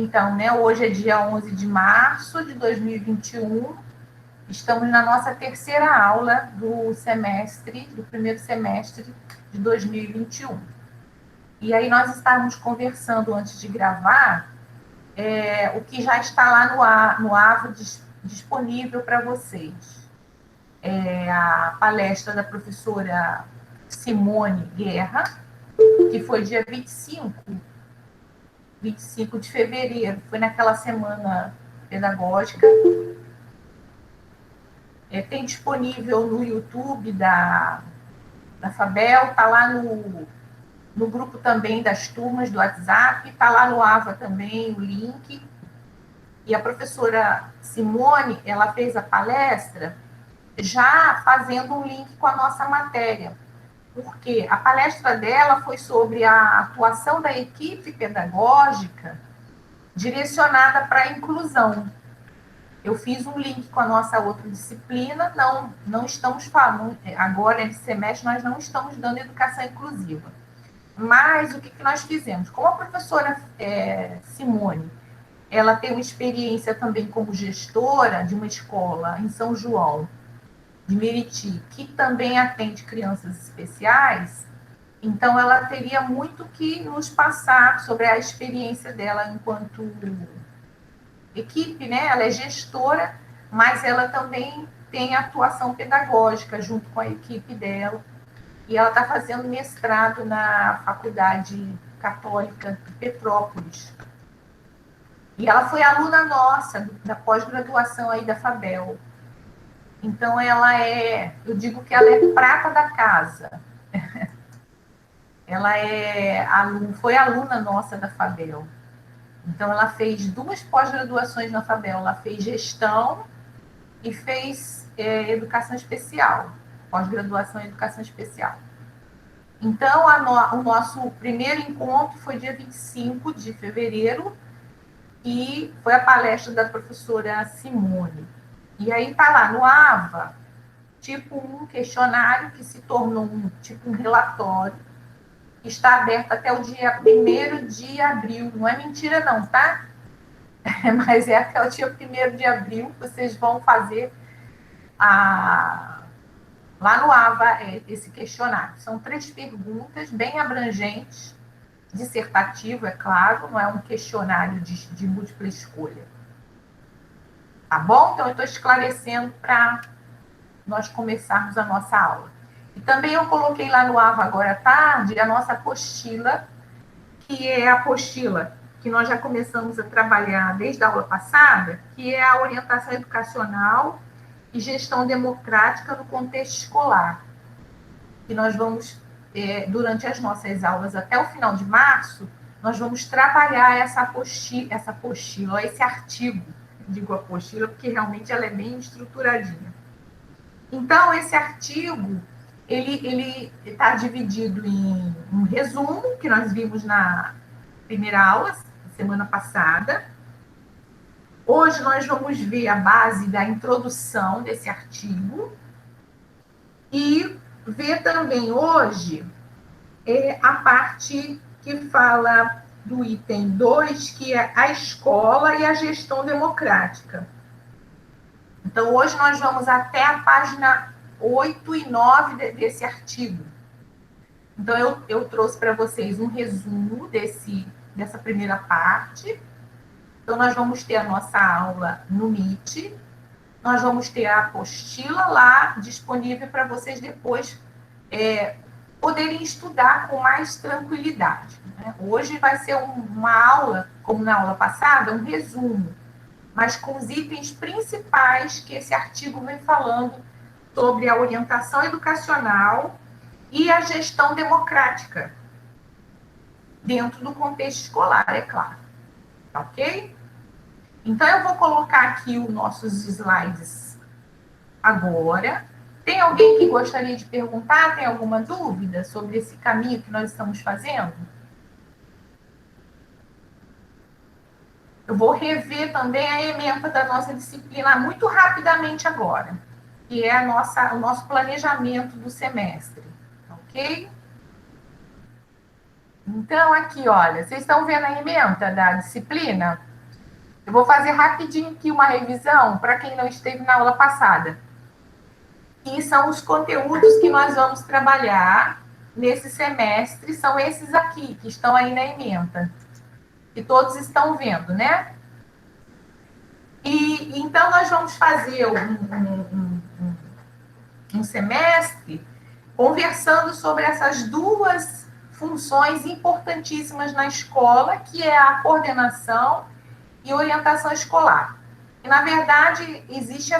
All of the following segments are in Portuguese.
então, né, hoje é dia 11 de março de 2021, estamos na nossa terceira aula do semestre, do primeiro semestre de 2021. E aí nós estávamos conversando antes de gravar o que já está lá no AVA disponível para vocês. A palestra da professora Simone Guerra, que foi dia 25 de fevereiro, foi naquela semana pedagógica. Tem disponível no YouTube da Fabel, está lá no grupo também das turmas do WhatsApp, está lá no AVA também o link. E a professora Simone, ela fez a palestra já fazendo um link com a nossa matéria, porque a palestra dela foi sobre a atuação da equipe pedagógica direcionada para a inclusão. Eu fiz um link com a nossa outra disciplina, não estamos falando, agora nesse semestre nós não estamos dando educação inclusiva. Mas o que nós fizemos? Como a professora Simone, ela tem uma experiência também como gestora de uma escola em São João, de Meriti, que também atende crianças especiais, então ela teria muito que nos passar sobre a experiência dela enquanto equipe, né? Ela é gestora, mas ela também tem atuação pedagógica junto com a equipe dela. E ela está fazendo mestrado na Faculdade Católica de Petrópolis. E ela foi aluna nossa da pós-graduação aí da Fabel. Então, eu digo que ela é prata da casa. Ela foi aluna nossa da Fabel. Então, ela fez 2 pós-graduações na Fabel. Ela fez gestão e fez educação especial. Pós-graduação em educação especial. Então, o nosso primeiro encontro foi dia 25 de fevereiro e foi a palestra da professora Simone. E aí está lá no AVA, tipo um questionário que se tornou um relatório, que está aberto até o dia 1º de abril. Não é mentira não, tá? Mas até o dia 1º de abril, vocês vão fazer lá no AVA esse questionário. São 3 perguntas bem abrangentes, dissertativo, é claro, não é um questionário de múltipla escolha. Tá bom? Então, eu estou esclarecendo para nós começarmos a nossa aula. E também eu coloquei lá no AVA agora à tarde a nossa apostila, que é a apostila que nós já começamos a trabalhar desde a aula passada, que é a orientação educacional e gestão democrática no contexto escolar. E nós vamos, durante as nossas aulas até o final de março, nós vamos trabalhar essa apostila, esse artigo, digo apostila, porque realmente ela é bem estruturadinha. Então, esse artigo, ele está dividido em um resumo, que nós vimos na primeira aula, semana passada. Hoje nós vamos ver a base da introdução desse artigo e ver também hoje a parte que fala do item 2, que é a escola e a gestão democrática. Então, hoje nós vamos até a página 8 e 9 desse artigo. Então, eu trouxe para vocês um resumo dessa primeira parte. Então, nós vamos ter a nossa aula no Meet, nós vamos ter a apostila lá disponível para vocês depois poderem estudar com mais tranquilidade, né? Hoje vai ser uma aula, como na aula passada, um resumo, mas com os itens principais que esse artigo vem falando sobre a orientação educacional e a gestão democrática dentro do contexto escolar, é claro. Ok? Então, eu vou colocar aqui os nossos slides agora. Tem alguém que gostaria de perguntar? Tem alguma dúvida sobre esse caminho que nós estamos fazendo? Eu vou rever também a ementa da nossa disciplina muito rapidamente agora, que é o nosso planejamento do semestre, ok? Então, aqui, olha, vocês estão vendo a ementa da disciplina? Eu vou fazer rapidinho aqui uma revisão para quem não esteve na aula passada. E são os conteúdos que nós vamos trabalhar nesse semestre, são esses aqui, que estão aí na ementa, que todos estão vendo, né? E então nós vamos fazer um semestre conversando sobre essas duas funções importantíssimas na escola, que é a coordenação e orientação escolar. E, na verdade, existe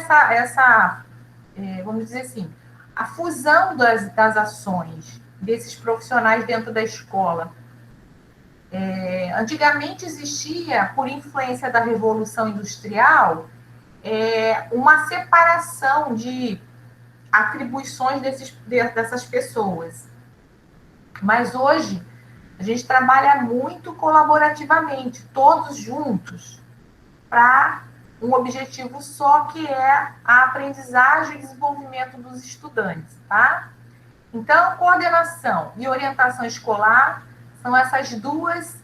vamos dizer assim, a fusão das ações desses profissionais dentro da escola. Antigamente existia, por influência da Revolução Industrial, uma separação de atribuições dessas pessoas. Mas hoje, a gente trabalha muito colaborativamente, todos juntos, para um objetivo só, que é a aprendizagem e desenvolvimento dos estudantes, tá? Então, coordenação e orientação escolar são essas duas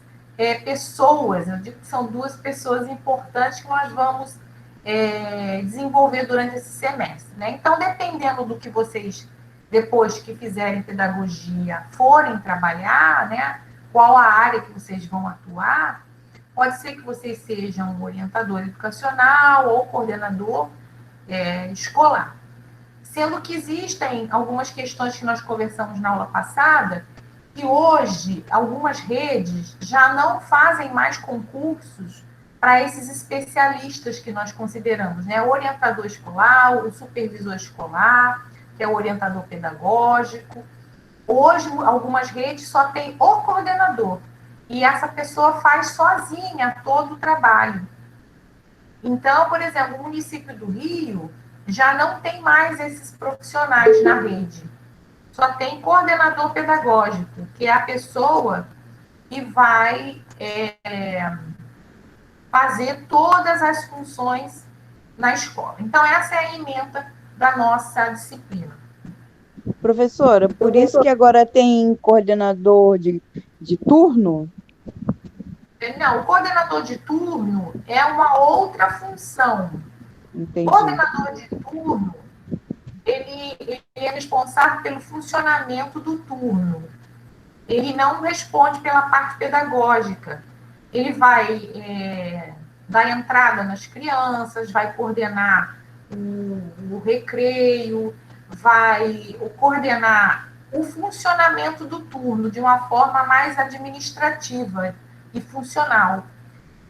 pessoas, eu digo que são duas pessoas importantes que nós vamos desenvolver durante esse semestre, né? Então, dependendo do que vocês, depois que fizerem pedagogia, forem trabalhar, né? Qual a área que vocês vão atuar, pode ser que vocês sejam um orientador educacional ou coordenador escolar. Sendo que existem algumas questões que nós conversamos na aula passada, que hoje algumas redes já não fazem mais concursos para esses especialistas que nós consideramos, né? O orientador escolar, o supervisor escolar, que é o orientador pedagógico. Hoje, algumas redes só tem o coordenador, e essa pessoa faz sozinha todo o trabalho. Então, por exemplo, o município do Rio já não tem mais esses profissionais na rede. Só tem coordenador pedagógico, que é a pessoa que vai fazer todas as funções na escola. Então, essa é a ementa da nossa disciplina. Professora, por isso que agora tem coordenador de turno? Não, o coordenador de turno é uma outra função. Entendi. O coordenador de turno, ele é responsável pelo funcionamento do turno. Ele não responde pela parte pedagógica. Ele vai dar entrada nas crianças, vai coordenar o recreio, vai coordenar o funcionamento do turno de uma forma mais administrativa e funcional.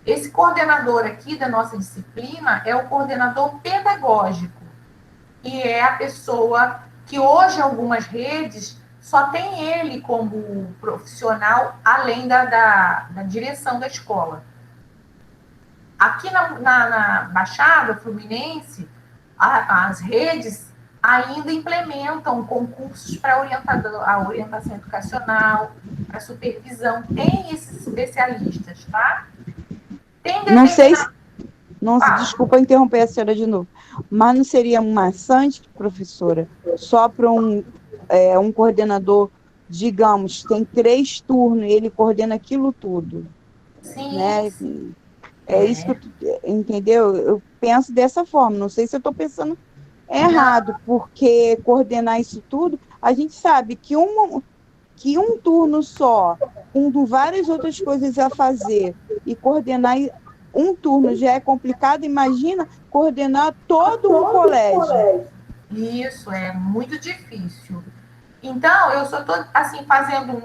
Esse coordenador aqui da nossa disciplina é o coordenador pedagógico, e é a pessoa que hoje algumas redes só tem ele como profissional, além da direção da escola. Aqui na Baixada Fluminense, as redes ainda implementam concursos para a orientação educacional, para supervisão. Tem esses especialistas, tá? Não sei se... Nossa, desculpa interromper a senhora de novo. Mas não seria maçante, professora, só para um coordenador, digamos, tem 3 turnos e ele coordena aquilo tudo? Sim. Né? Isso que entendeu? Eu penso dessa forma, não sei se eu estou pensando errado, porque coordenar isso tudo, a gente sabe que um turno só, com várias outras coisas a fazer, e coordenar um turno já é complicado, imagina coordenar todo um colégio. Isso, é muito difícil. Então, eu só estou, assim, fazendo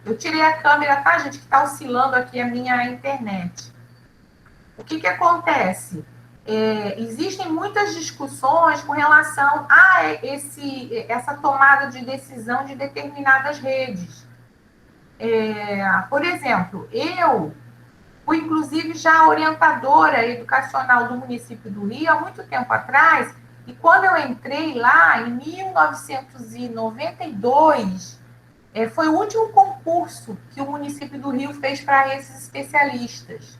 eu tirei a câmera, tá, gente, que está oscilando aqui a minha internet. O que acontece? Existem muitas discussões com relação a essa tomada de decisão de determinadas redes. Por exemplo, eu fui, inclusive, já orientadora educacional do município do Rio há muito tempo atrás, e quando eu entrei lá, em 1992, foi o último concurso que o município do Rio fez para esses especialistas.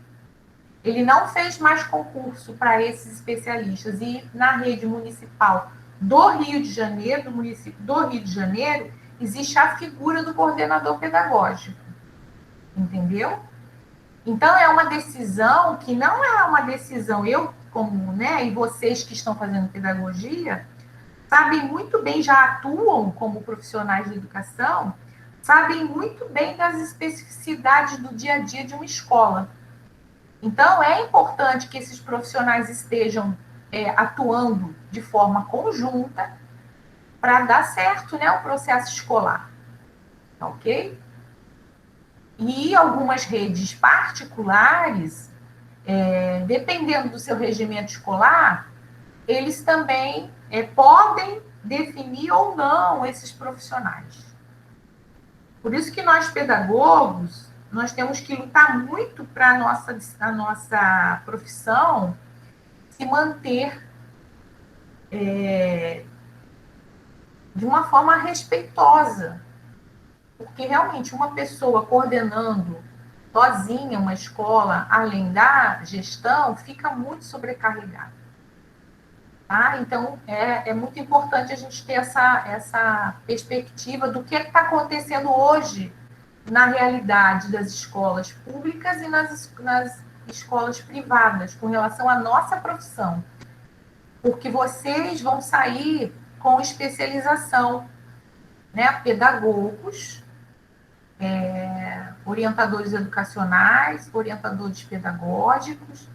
Ele não fez mais concurso para esses especialistas, e na rede municipal do Rio de Janeiro, do município do Rio de Janeiro, existe a figura do coordenador pedagógico. Entendeu? Então, é uma decisão que não é uma decisão, eu como, né, e vocês que estão fazendo pedagogia, sabem muito bem, já atuam como profissionais de educação, sabem muito bem das especificidades do dia a dia de uma escola. Então, é importante que esses profissionais estejam atuando de forma conjunta para dar certo, né, o processo escolar, ok? E algumas redes particulares, dependendo do seu regimento escolar, eles também podem definir ou não esses profissionais. Por isso que nós, pedagogos, nós temos que lutar muito para a nossa profissão se manter de uma forma respeitosa. Porque realmente uma pessoa coordenando sozinha uma escola, além da gestão, fica muito sobrecarregada. Tá? Então, é muito importante a gente ter essa perspectiva do que está acontecendo hoje na realidade das escolas públicas e nas escolas privadas, com relação à nossa profissão. Porque vocês vão sair com especialização, né? Pedagogos, orientadores educacionais, orientadores pedagógicos,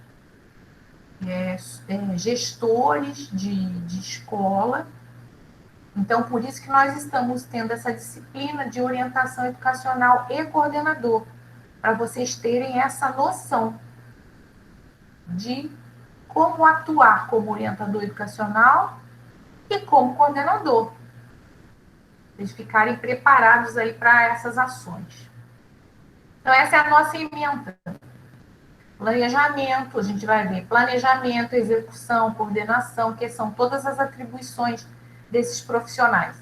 gestores de escola. Então, por isso que nós estamos tendo essa disciplina de orientação educacional e coordenador, para vocês terem essa noção de como atuar como orientador educacional e como coordenador. Eles ficarem preparados aí para essas ações. Então, essa é a nossa ementa. Planejamento, a gente vai ver planejamento, execução, coordenação, que são todas as atribuições desses profissionais.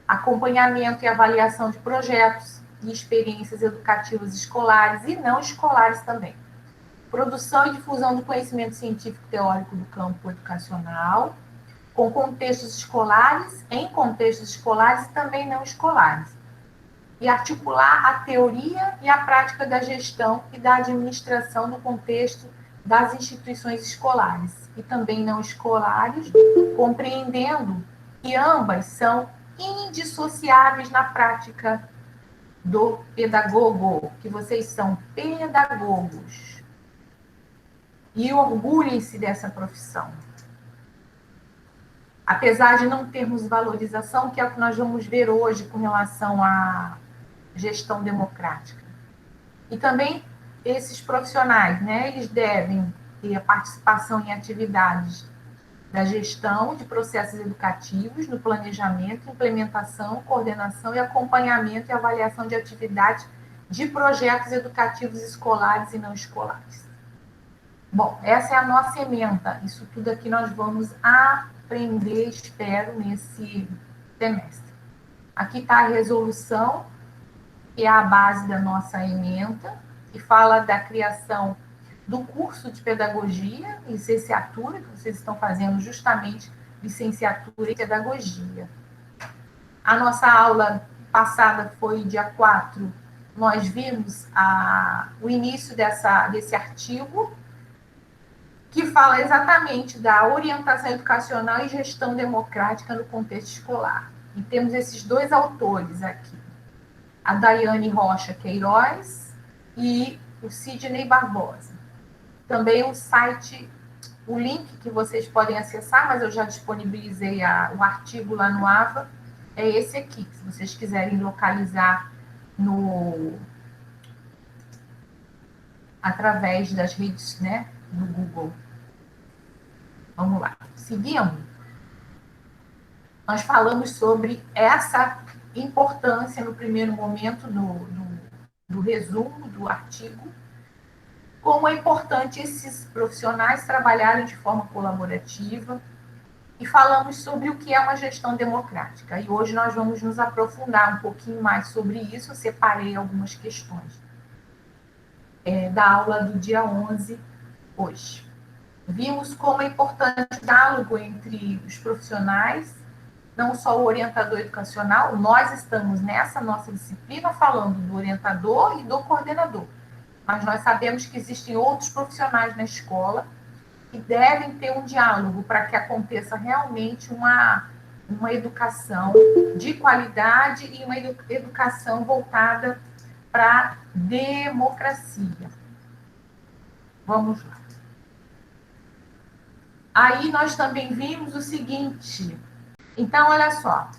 Acompanhamento e avaliação de projetos e experiências educativas escolares e não escolares também. Produção e difusão do conhecimento científico teórico do campo educacional, com contextos escolares, em contextos escolares e também não escolares. E articular a teoria e a prática da gestão e da administração no contexto das instituições escolares e também não escolares, compreendendo que ambas são indissociáveis na prática do pedagogo, que vocês são pedagogos. E orgulhem-se dessa profissão. Apesar de não termos valorização, que é o que nós vamos ver hoje com relação à gestão democrática. E também esses profissionais, né, eles devem ter a participação em atividades da gestão de processos educativos, no planejamento, implementação, coordenação e acompanhamento e avaliação de atividades de projetos educativos escolares e não escolares. Bom, essa é a nossa ementa. Isso tudo aqui nós vamos aprender, espero, nesse semestre. Aqui está a resolução, que é a base da nossa ementa, que fala da criação do curso de pedagogia, licenciatura, que vocês estão fazendo justamente licenciatura em pedagogia. A nossa aula passada foi dia 4, nós vimos o início desse artigo, que fala exatamente da orientação educacional e gestão democrática no contexto escolar. E temos esses dois autores aqui, a Daiane Rocha Queiroz e o Sidney Barbosa. Também o site, o link que vocês podem acessar, mas eu já disponibilizei o artigo lá no AVA, é esse aqui, se vocês quiserem localizar através das redes, né, do Google. Vamos lá, seguindo. Nós falamos sobre essa importância no primeiro momento do resumo do artigo, como é importante esses profissionais trabalharem de forma colaborativa, e falamos sobre o que é uma gestão democrática. E hoje nós vamos nos aprofundar um pouquinho mais sobre isso. Eu separei algumas questões da aula do dia 11, hoje. Vimos como é importante o diálogo entre os profissionais, não só o orientador educacional, nós estamos nessa nossa disciplina falando do orientador e do coordenador. mas nós sabemos que existem outros profissionais na escola que devem ter um diálogo para que aconteça realmente uma educação de qualidade e uma educação voltada para a democracia. Vamos lá. Aí nós também vimos o seguinte. Então, olha só.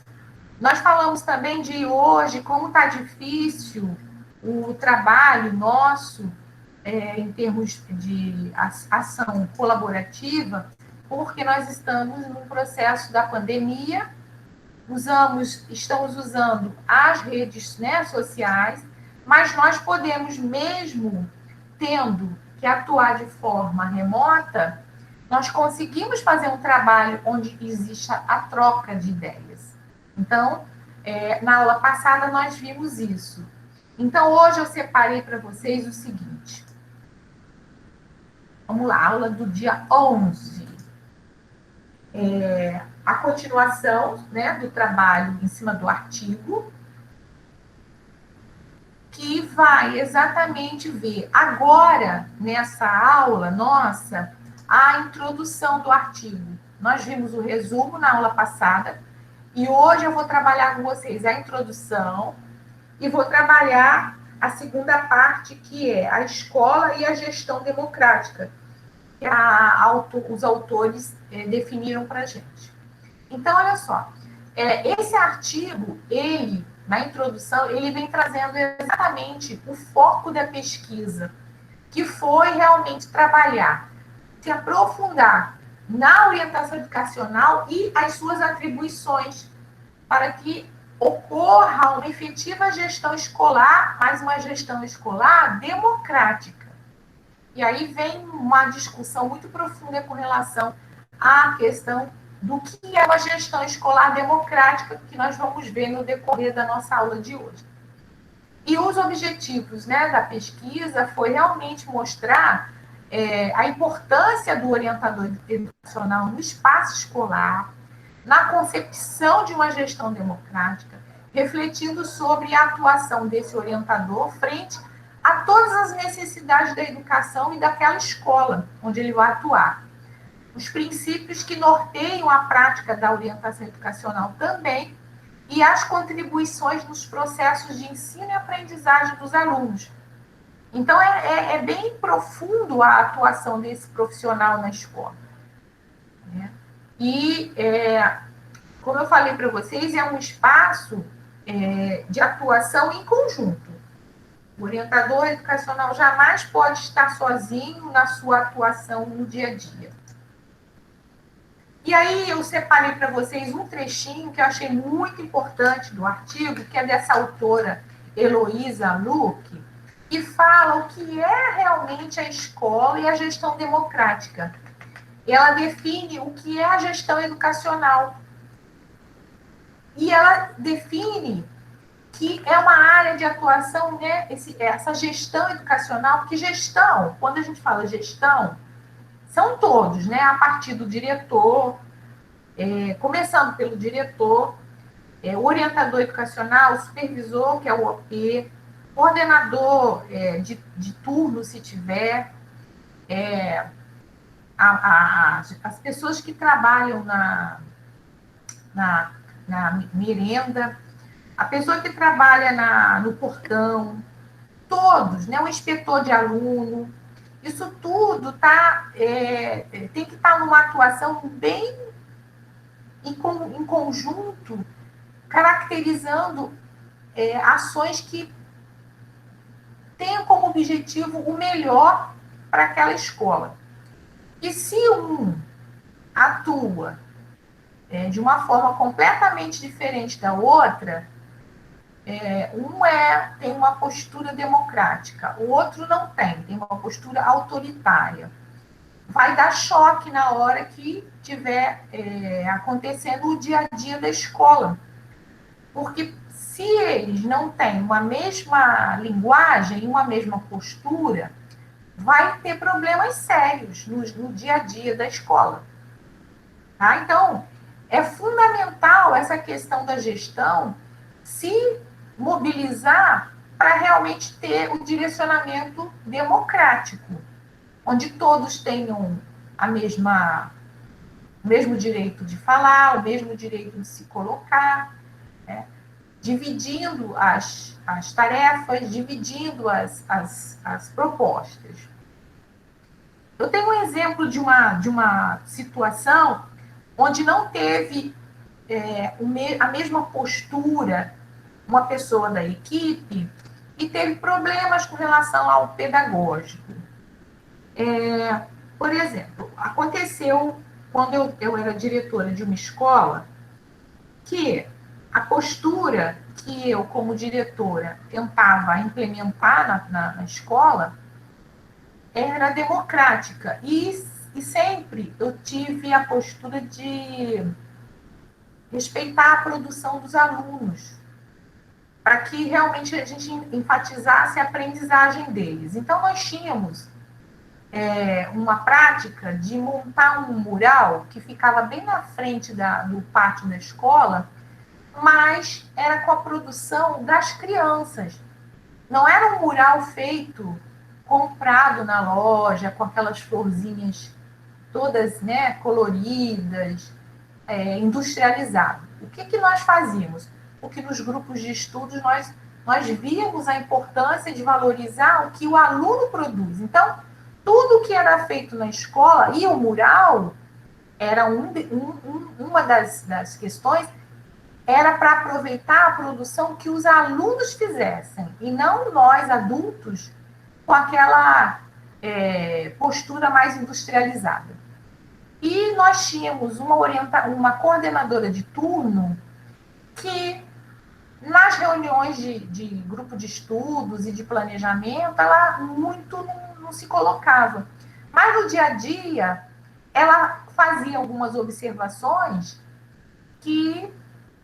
Nós falamos também de hoje como está difícil o trabalho nosso em termos de ação colaborativa, porque nós estamos no processo da pandemia, estamos usando as redes, né, sociais, mas nós podemos, mesmo tendo que atuar de forma remota, nós conseguimos fazer um trabalho onde existe a troca de ideias. Então, na aula passada nós vimos isso. Então, hoje eu separei para vocês o seguinte. Vamos lá, aula do dia 11. A continuação, né, do trabalho em cima do artigo, que vai exatamente ver agora, nessa aula nossa, a introdução do artigo. Nós vimos o resumo na aula passada, e hoje eu vou trabalhar com vocês a introdução e vou trabalhar a segunda parte, que é a escola e a gestão democrática, que os autores definiram para a gente. Então, olha só, esse artigo, na introdução, ele vem trazendo exatamente o foco da pesquisa, que foi realmente trabalhar, se aprofundar na orientação educacional e as suas atribuições, para que ocorra uma efetiva gestão escolar, mas uma gestão escolar democrática. E aí vem uma discussão muito profunda com relação à questão do que é uma gestão escolar democrática, que nós vamos ver no decorrer da nossa aula de hoje. E os objetivos, né, da pesquisa foi realmente mostrar a importância do orientador educacional no espaço escolar, na concepção de uma gestão democrática, refletindo sobre a atuação desse orientador frente a todas as necessidades da educação e daquela escola onde ele vai atuar. Os princípios que norteiam a prática da orientação educacional também e as contribuições nos processos de ensino e aprendizagem dos alunos. Então, é bem profundo a atuação desse profissional na escola. Né? E, como eu falei para vocês, é um espaço de atuação em conjunto. O orientador educacional jamais pode estar sozinho na sua atuação no dia a dia. E aí eu separei para vocês um trechinho que eu achei muito importante do artigo, que é dessa autora Heloísa Luque, que fala o que é realmente a escola e a gestão democrática. Ela define o que é a gestão educacional. E ela define que é uma área de atuação, né, essa gestão educacional, porque gestão, quando a gente fala gestão, são todos, né, a partir do diretor, começando pelo diretor, o orientador educacional, o supervisor, que é o OP, coordenador de turno, se tiver, as pessoas que trabalham na merenda, a pessoa que trabalha no portão, todos, né, o inspetor de aluno, isso tudo tem que estar numa atuação bem em conjunto, caracterizando ações que tenham como objetivo o melhor para aquela escola. E se um atua de uma forma completamente diferente da outra, tem uma postura democrática, o outro não tem uma postura autoritária. Vai dar choque na hora que estiver acontecendo o dia a dia da escola. Porque se eles não têm uma mesma linguagem, uma mesma postura, vai ter problemas sérios no dia a dia da escola. Tá? Então, é fundamental essa questão da gestão se mobilizar para realmente ter o direcionamento democrático, onde todos tenham o mesmo direito de falar, o mesmo direito de se colocar, né? Dividindo as tarefas, dividindo as propostas. Eu tenho um exemplo de uma situação onde não teve a mesma postura uma pessoa da equipe e teve problemas com relação ao pedagógico. Por exemplo, aconteceu quando eu era diretora de uma escola que a postura que eu, como diretora, tentava implementar na escola era democrática. E sempre eu tive a postura de respeitar a produção dos alunos, para que realmente a gente enfatizasse a aprendizagem deles. Então, nós tínhamos uma prática de montar um mural que ficava bem na frente do pátio da escola, mas era com a produção das crianças. Não era um mural feito, comprado na loja, com aquelas florzinhas todas, né, coloridas, industrializado. O que nós fazíamos? Porque nos grupos de estudos nós víamos a importância de valorizar o que o aluno produz. Então, tudo que era feito na escola, e o mural era uma das questões, era para aproveitar a produção que os alunos fizessem, e não nós, adultos, com aquela postura mais industrializada. E nós tínhamos uma coordenadora de turno que, nas reuniões de grupo de estudos e de planejamento, ela muito não se colocava. Mas no dia a dia, ela fazia algumas observações que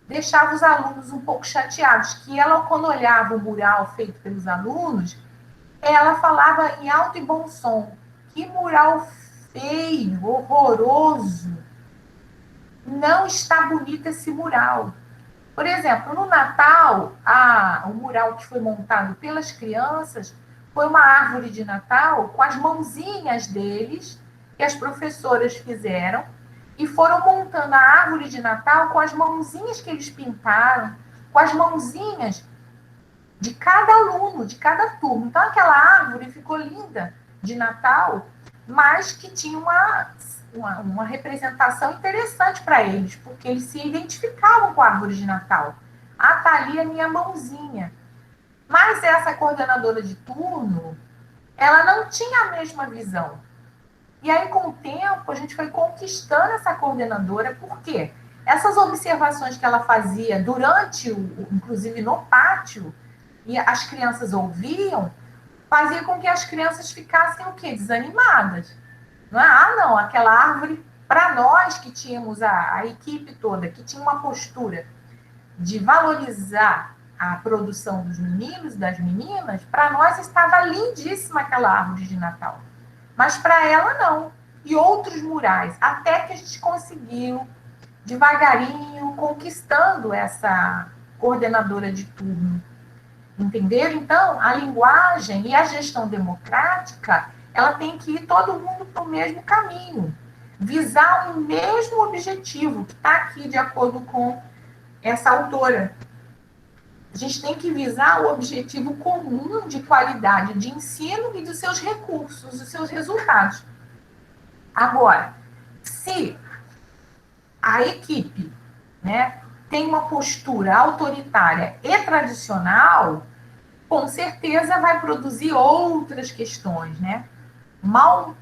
deixavam os alunos um pouco chateados, que ela, quando olhava o mural feito pelos alunos, ela falava em alto e bom som: que mural feio, horroroso, não está bonito esse mural. Por exemplo, no Natal, o mural que foi montado pelas crianças foi uma árvore de Natal com as mãozinhas deles, que as professoras fizeram, e foram montando a árvore de Natal com as mãozinhas que eles pintaram, com as mãozinhas de cada aluno, de cada turma. Então, aquela árvore ficou linda de Natal, mas que tinha uma representação interessante para eles, porque eles se identificavam com a árvore de Natal. Ah, tá ali a minha mãozinha. Mas essa coordenadora de turno, ela não tinha a mesma visão. E aí, com o tempo, a gente foi conquistando essa coordenadora, porque essas observações que ela fazia durante, inclusive no pátio, e as crianças ouviam, fazia com que as crianças ficassem o quê? Desanimadas. Não é? Ah, não, aquela árvore, para nós que tínhamos a equipe toda, que tinha uma postura de valorizar a produção dos meninos e das meninas, para nós estava lindíssima aquela árvore de Natal. Mas para ela, não. E outros murais, até que a gente conseguiu, devagarinho, conquistando essa coordenadora de turno. Entenderam? Então, a linguagem e a gestão democrática, ela tem que ir todo mundo para o mesmo caminho, visar o mesmo objetivo, que está aqui de acordo com essa autora. A gente tem que visar o objetivo comum de qualidade de ensino e dos seus recursos, dos seus resultados. Agora, se a equipe, né, tem uma postura autoritária e tradicional, com certeza vai produzir outras questões, né? Mal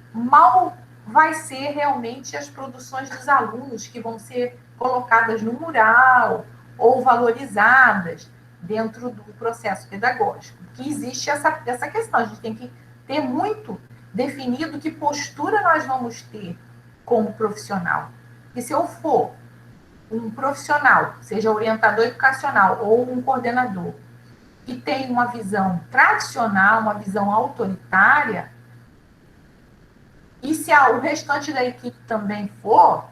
vai ser realmente as produções dos alunos que vão ser colocadas no mural ou valorizadas dentro do processo pedagógico. Que existe essa questão, a gente tem que ter muito definido que postura nós vamos ter como profissional. E se eu for um profissional, seja orientador educacional ou um coordenador, que tem uma visão tradicional, uma visão autoritária, e se o restante da equipe também for,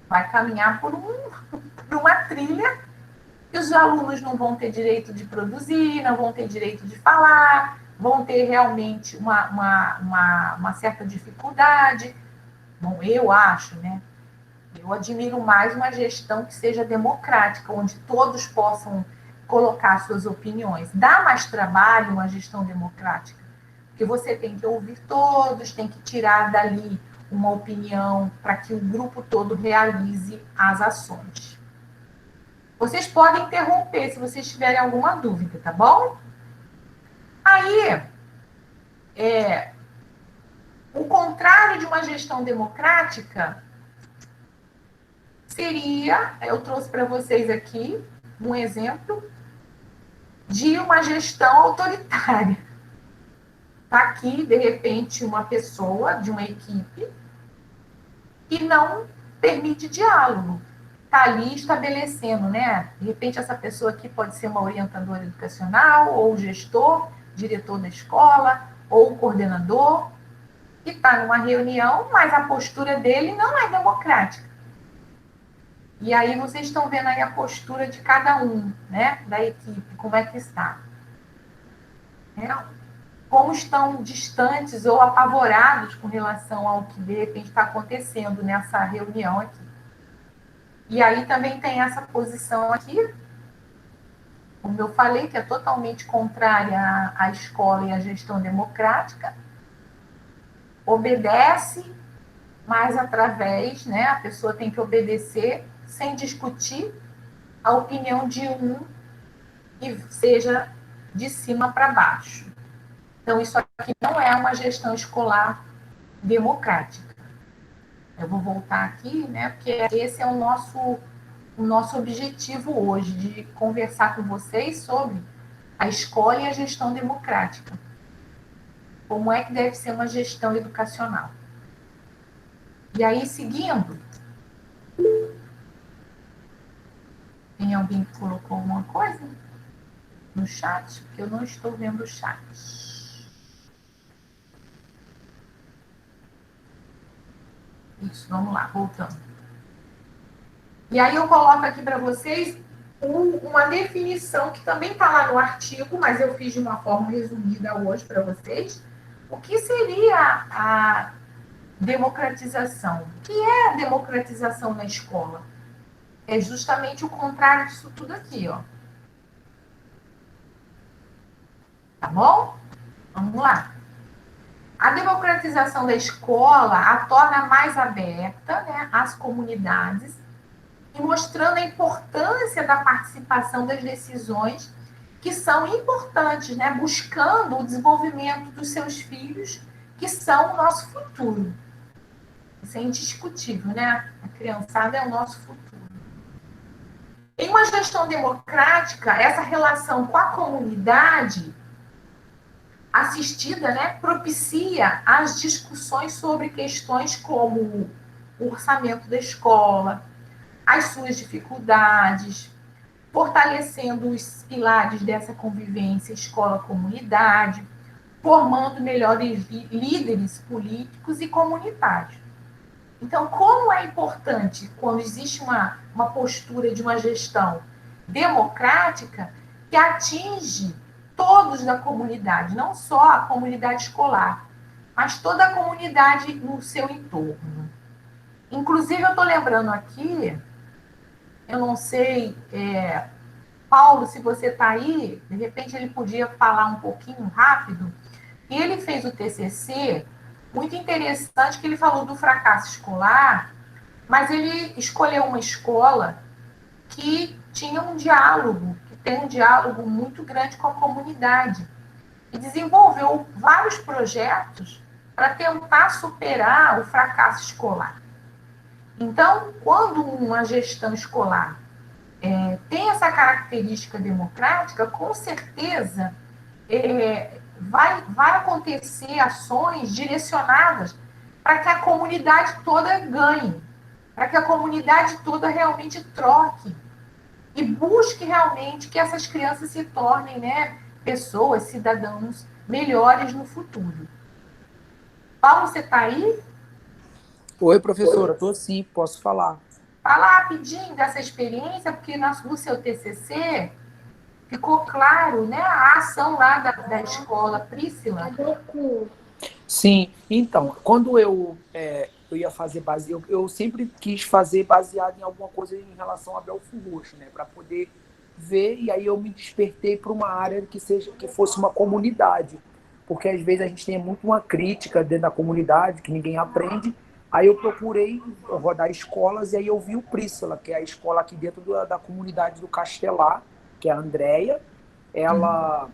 vai caminhar por uma trilha que os alunos não vão ter direito de produzir, não vão ter direito de falar, vão ter realmente uma certa dificuldade. Bom, eu acho, né? Eu admiro mais uma gestão que seja democrática, onde todos possam colocar suas opiniões. Dá mais trabalho uma gestão democrática, porque você tem que ouvir todos, tem que tirar dali uma opinião para que o grupo todo realize as ações. Vocês podem interromper se vocês tiverem alguma dúvida, tá bom? Aí, o contrário de uma gestão democrática seria, eu trouxe para vocês aqui um exemplo de uma gestão autoritária. Está aqui, de repente, uma pessoa de uma equipe que não permite diálogo. Está ali estabelecendo, né? De repente, essa pessoa aqui pode ser uma orientadora educacional, ou gestor, diretor da escola, ou coordenador, que está numa reunião, mas a postura dele não é democrática. E aí vocês estão vendo aí a postura de cada um, né, da equipe, como é que está. Como estão distantes ou apavorados com relação ao que de repente está acontecendo nessa reunião aqui. E aí também tem essa posição aqui, como eu falei, que é totalmente contrária à escola e à gestão democrática. Obedece, mas através, né, a pessoa tem que obedecer sem discutir a opinião de um que seja de cima para baixo. Então, isso aqui não é uma gestão escolar democrática. Eu vou voltar aqui, né, porque esse é o nosso objetivo hoje, de conversar com vocês sobre a escola e a gestão democrática. Como é que deve ser uma gestão educacional. E aí, seguindo, tem alguém que colocou alguma coisa no chat? Porque eu não estou vendo o chat. Isso, vamos lá, voltando. E aí eu coloco aqui para vocês uma definição que também está lá no artigo, mas eu fiz de uma forma resumida hoje para vocês. O que seria a democratização? O que é a democratização na escola? É justamente o contrário disso tudo aqui, ó. Tá bom? Vamos lá. A democratização da escola a torna mais aberta, né, às comunidades e mostrando a importância da participação das decisões que são importantes, né, buscando o desenvolvimento dos seus filhos, que são o nosso futuro. Isso é indiscutível, né? A criançada é o nosso futuro. Em uma gestão democrática, essa relação com a comunidade assistida, né, propicia as discussões sobre questões como o orçamento da escola, as suas dificuldades, fortalecendo os pilares dessa convivência escola-comunidade, formando melhores líderes políticos e comunitários. Então, como é importante, quando existe uma postura de uma gestão democrática, que atinge todos da comunidade, não só a comunidade escolar, mas toda a comunidade no seu entorno. Inclusive, eu estou lembrando aqui, eu não sei, Paulo, se você está aí, de repente ele podia falar um pouquinho rápido. E ele fez o TCC, muito interessante, que ele falou do fracasso escolar, mas ele escolheu uma escola que tinha um diálogo, que tem um diálogo muito grande com a comunidade. E desenvolveu vários projetos para tentar superar o fracasso escolar. Então, quando uma gestão escolar tem essa característica democrática, com certeza vai acontecer ações direcionadas para que a comunidade toda ganhe, para que a comunidade toda realmente troque e busque realmente que essas crianças se tornem, né, pessoas, cidadãos melhores no futuro. Paulo, você está aí? Oi, professora, estou sim, posso falar. falar rapidinho dessa experiência, porque no seu TCC ficou claro, né, a ação lá da escola Priscila. Sim, então, quando eu ia fazer base, eu sempre quis fazer baseado em alguma coisa em relação a Belfort Roxo, né, para poder ver, e aí eu me despertei para uma área que fosse uma comunidade, porque às vezes a gente tem muito uma crítica dentro da comunidade que ninguém aprende. Aí eu procurei rodar escolas e aí eu vi o Prístila, que é a escola aqui dentro da comunidade do Castelar, que é a Andréia. Ela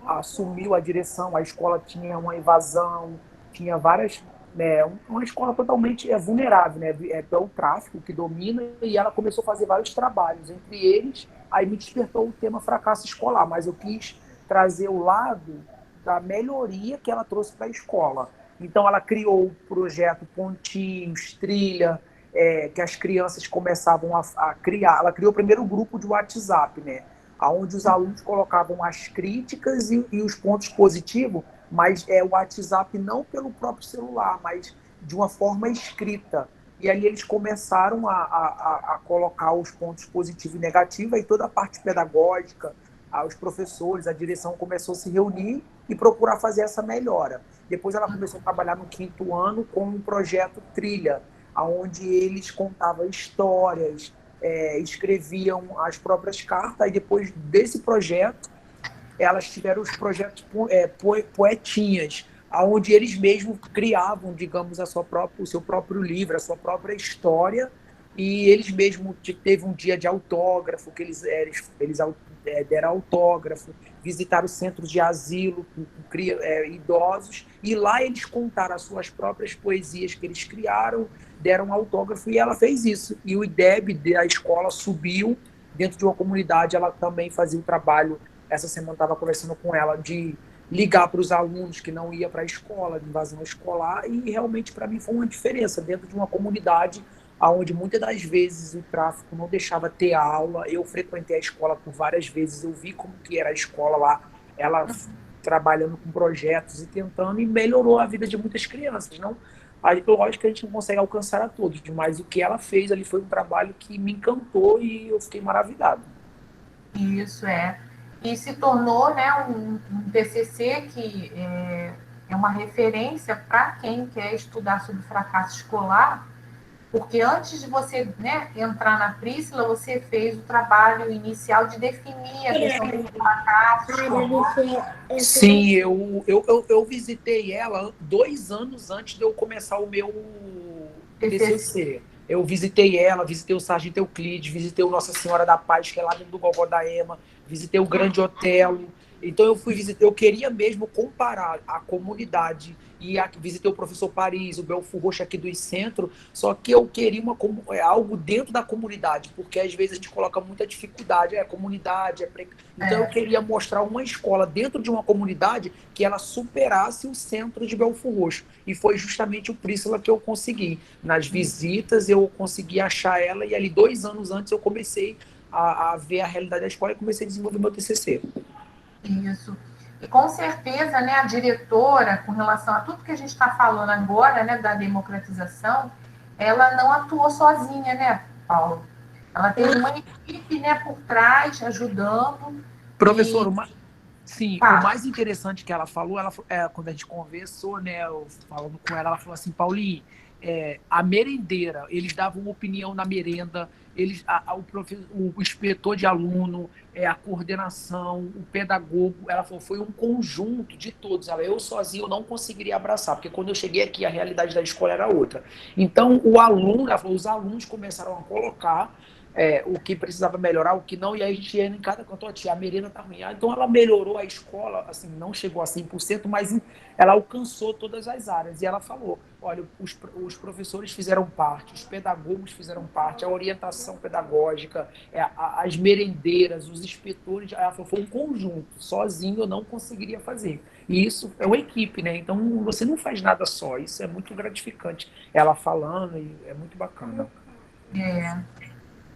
assumiu a direção, a escola tinha uma invasão, tinha várias, né, uma escola totalmente vulnerável, né, pelo tráfico que domina, e ela começou a fazer vários trabalhos, entre eles, aí me despertou o tema fracasso escolar, mas eu quis trazer o lado da melhoria que ela trouxe para a escola. Então ela criou o projeto Pontinhos, Trilha, que as crianças começavam a criar. Ela criou o primeiro grupo de WhatsApp, né? Onde os alunos colocavam as críticas e os pontos positivos, mas o WhatsApp não pelo próprio celular, mas de uma forma escrita. E aí eles começaram a colocar os pontos positivos e negativos, e toda a parte pedagógica, os professores, a direção começou a se reunir e procurar fazer essa melhora. Depois ela começou a trabalhar no 5º ano com um projeto Trilha, onde eles contavam histórias, escreviam as próprias cartas, e depois desse projeto, elas tiveram os projetos poetinhas, onde eles mesmos criavam, digamos, o seu próprio livro, a sua própria história, e eles mesmos teve um dia de autógrafo, que eles deram autógrafo, visitaram centros de asilo com idosos, e lá eles contaram as suas próprias poesias que eles criaram, deram autógrafo, e ela fez isso. E o IDEB da escola subiu dentro de uma comunidade, ela também fazia o trabalho. Essa semana estava conversando com ela de ligar para os alunos que não iam para a escola, de invasão escolar, e realmente para mim foi uma diferença dentro de uma comunidade onde muitas das vezes o tráfico não deixava ter aula. Eu frequentei a escola por várias vezes, eu vi como que era a escola lá, ela trabalhando com projetos e tentando, e melhorou a vida de muitas crianças. Não, lógico que a gente não consegue alcançar a todos, mas o que ela fez ali foi um trabalho que me encantou e eu fiquei maravilhado. Isso e se tornou, né, um TCC que é uma referência para quem quer estudar sobre fracasso escolar, porque antes de você, né, entrar na Priscila, você fez o trabalho inicial de definir a questão do fracasso escolar. Sim, eu visitei ela 2 anos antes de eu começar o meu TCC. Eu visitei ela, visitei o Sargento Euclides, visitei o Nossa Senhora da Paz, que é lá dentro do Gogó da Ema, visitei o Grande Otelo. Então eu fui visitar, eu queria mesmo comparar a comunidade e visitei o Professor Paris, o Belfort Roxo aqui do centro, só que eu queria algo dentro da comunidade, porque às vezes a gente coloca muita dificuldade, comunidade, então eu queria mostrar uma escola dentro de uma comunidade que ela superasse o centro de Belfort Roxo, e foi justamente o Prístila que eu consegui. Nas visitas eu consegui achar ela, e ali 2 anos antes eu comecei a ver a realidade da escola e comecei a desenvolver meu TCC. Isso. E com certeza, né, a diretora, com relação a tudo que a gente está falando agora, né, da democratização, ela não atuou sozinha, né, Paulo? Ela teve uma equipe, né, por trás, ajudando. Professor, sim, o mais interessante que ela falou, quando a gente conversou, né, falando com ela falou assim, Paulinho, a merendeira, eles davam opinião na merenda, o inspetor de aluno, a coordenação, o pedagogo, ela falou, foi um conjunto de todos. Eu sozinho não conseguiria abraçar, porque quando eu cheguei aqui, a realidade da escola era outra. Então, ela falou, os alunos começaram a colocar o que precisava melhorar, o que não, e aí a gente ia em cada canto, a merenda tá ruim. Então ela melhorou a escola, assim, não chegou a 100%, mas ela alcançou todas as áreas. E ela falou, olha, os professores fizeram parte, os pedagogos fizeram parte, a orientação pedagógica, as merendeiras, os inspetores, ela falou, foi um conjunto, sozinho eu não conseguiria fazer. E isso é uma equipe, né? Então você não faz nada só, isso é muito gratificante. Ela falando, e é muito bacana.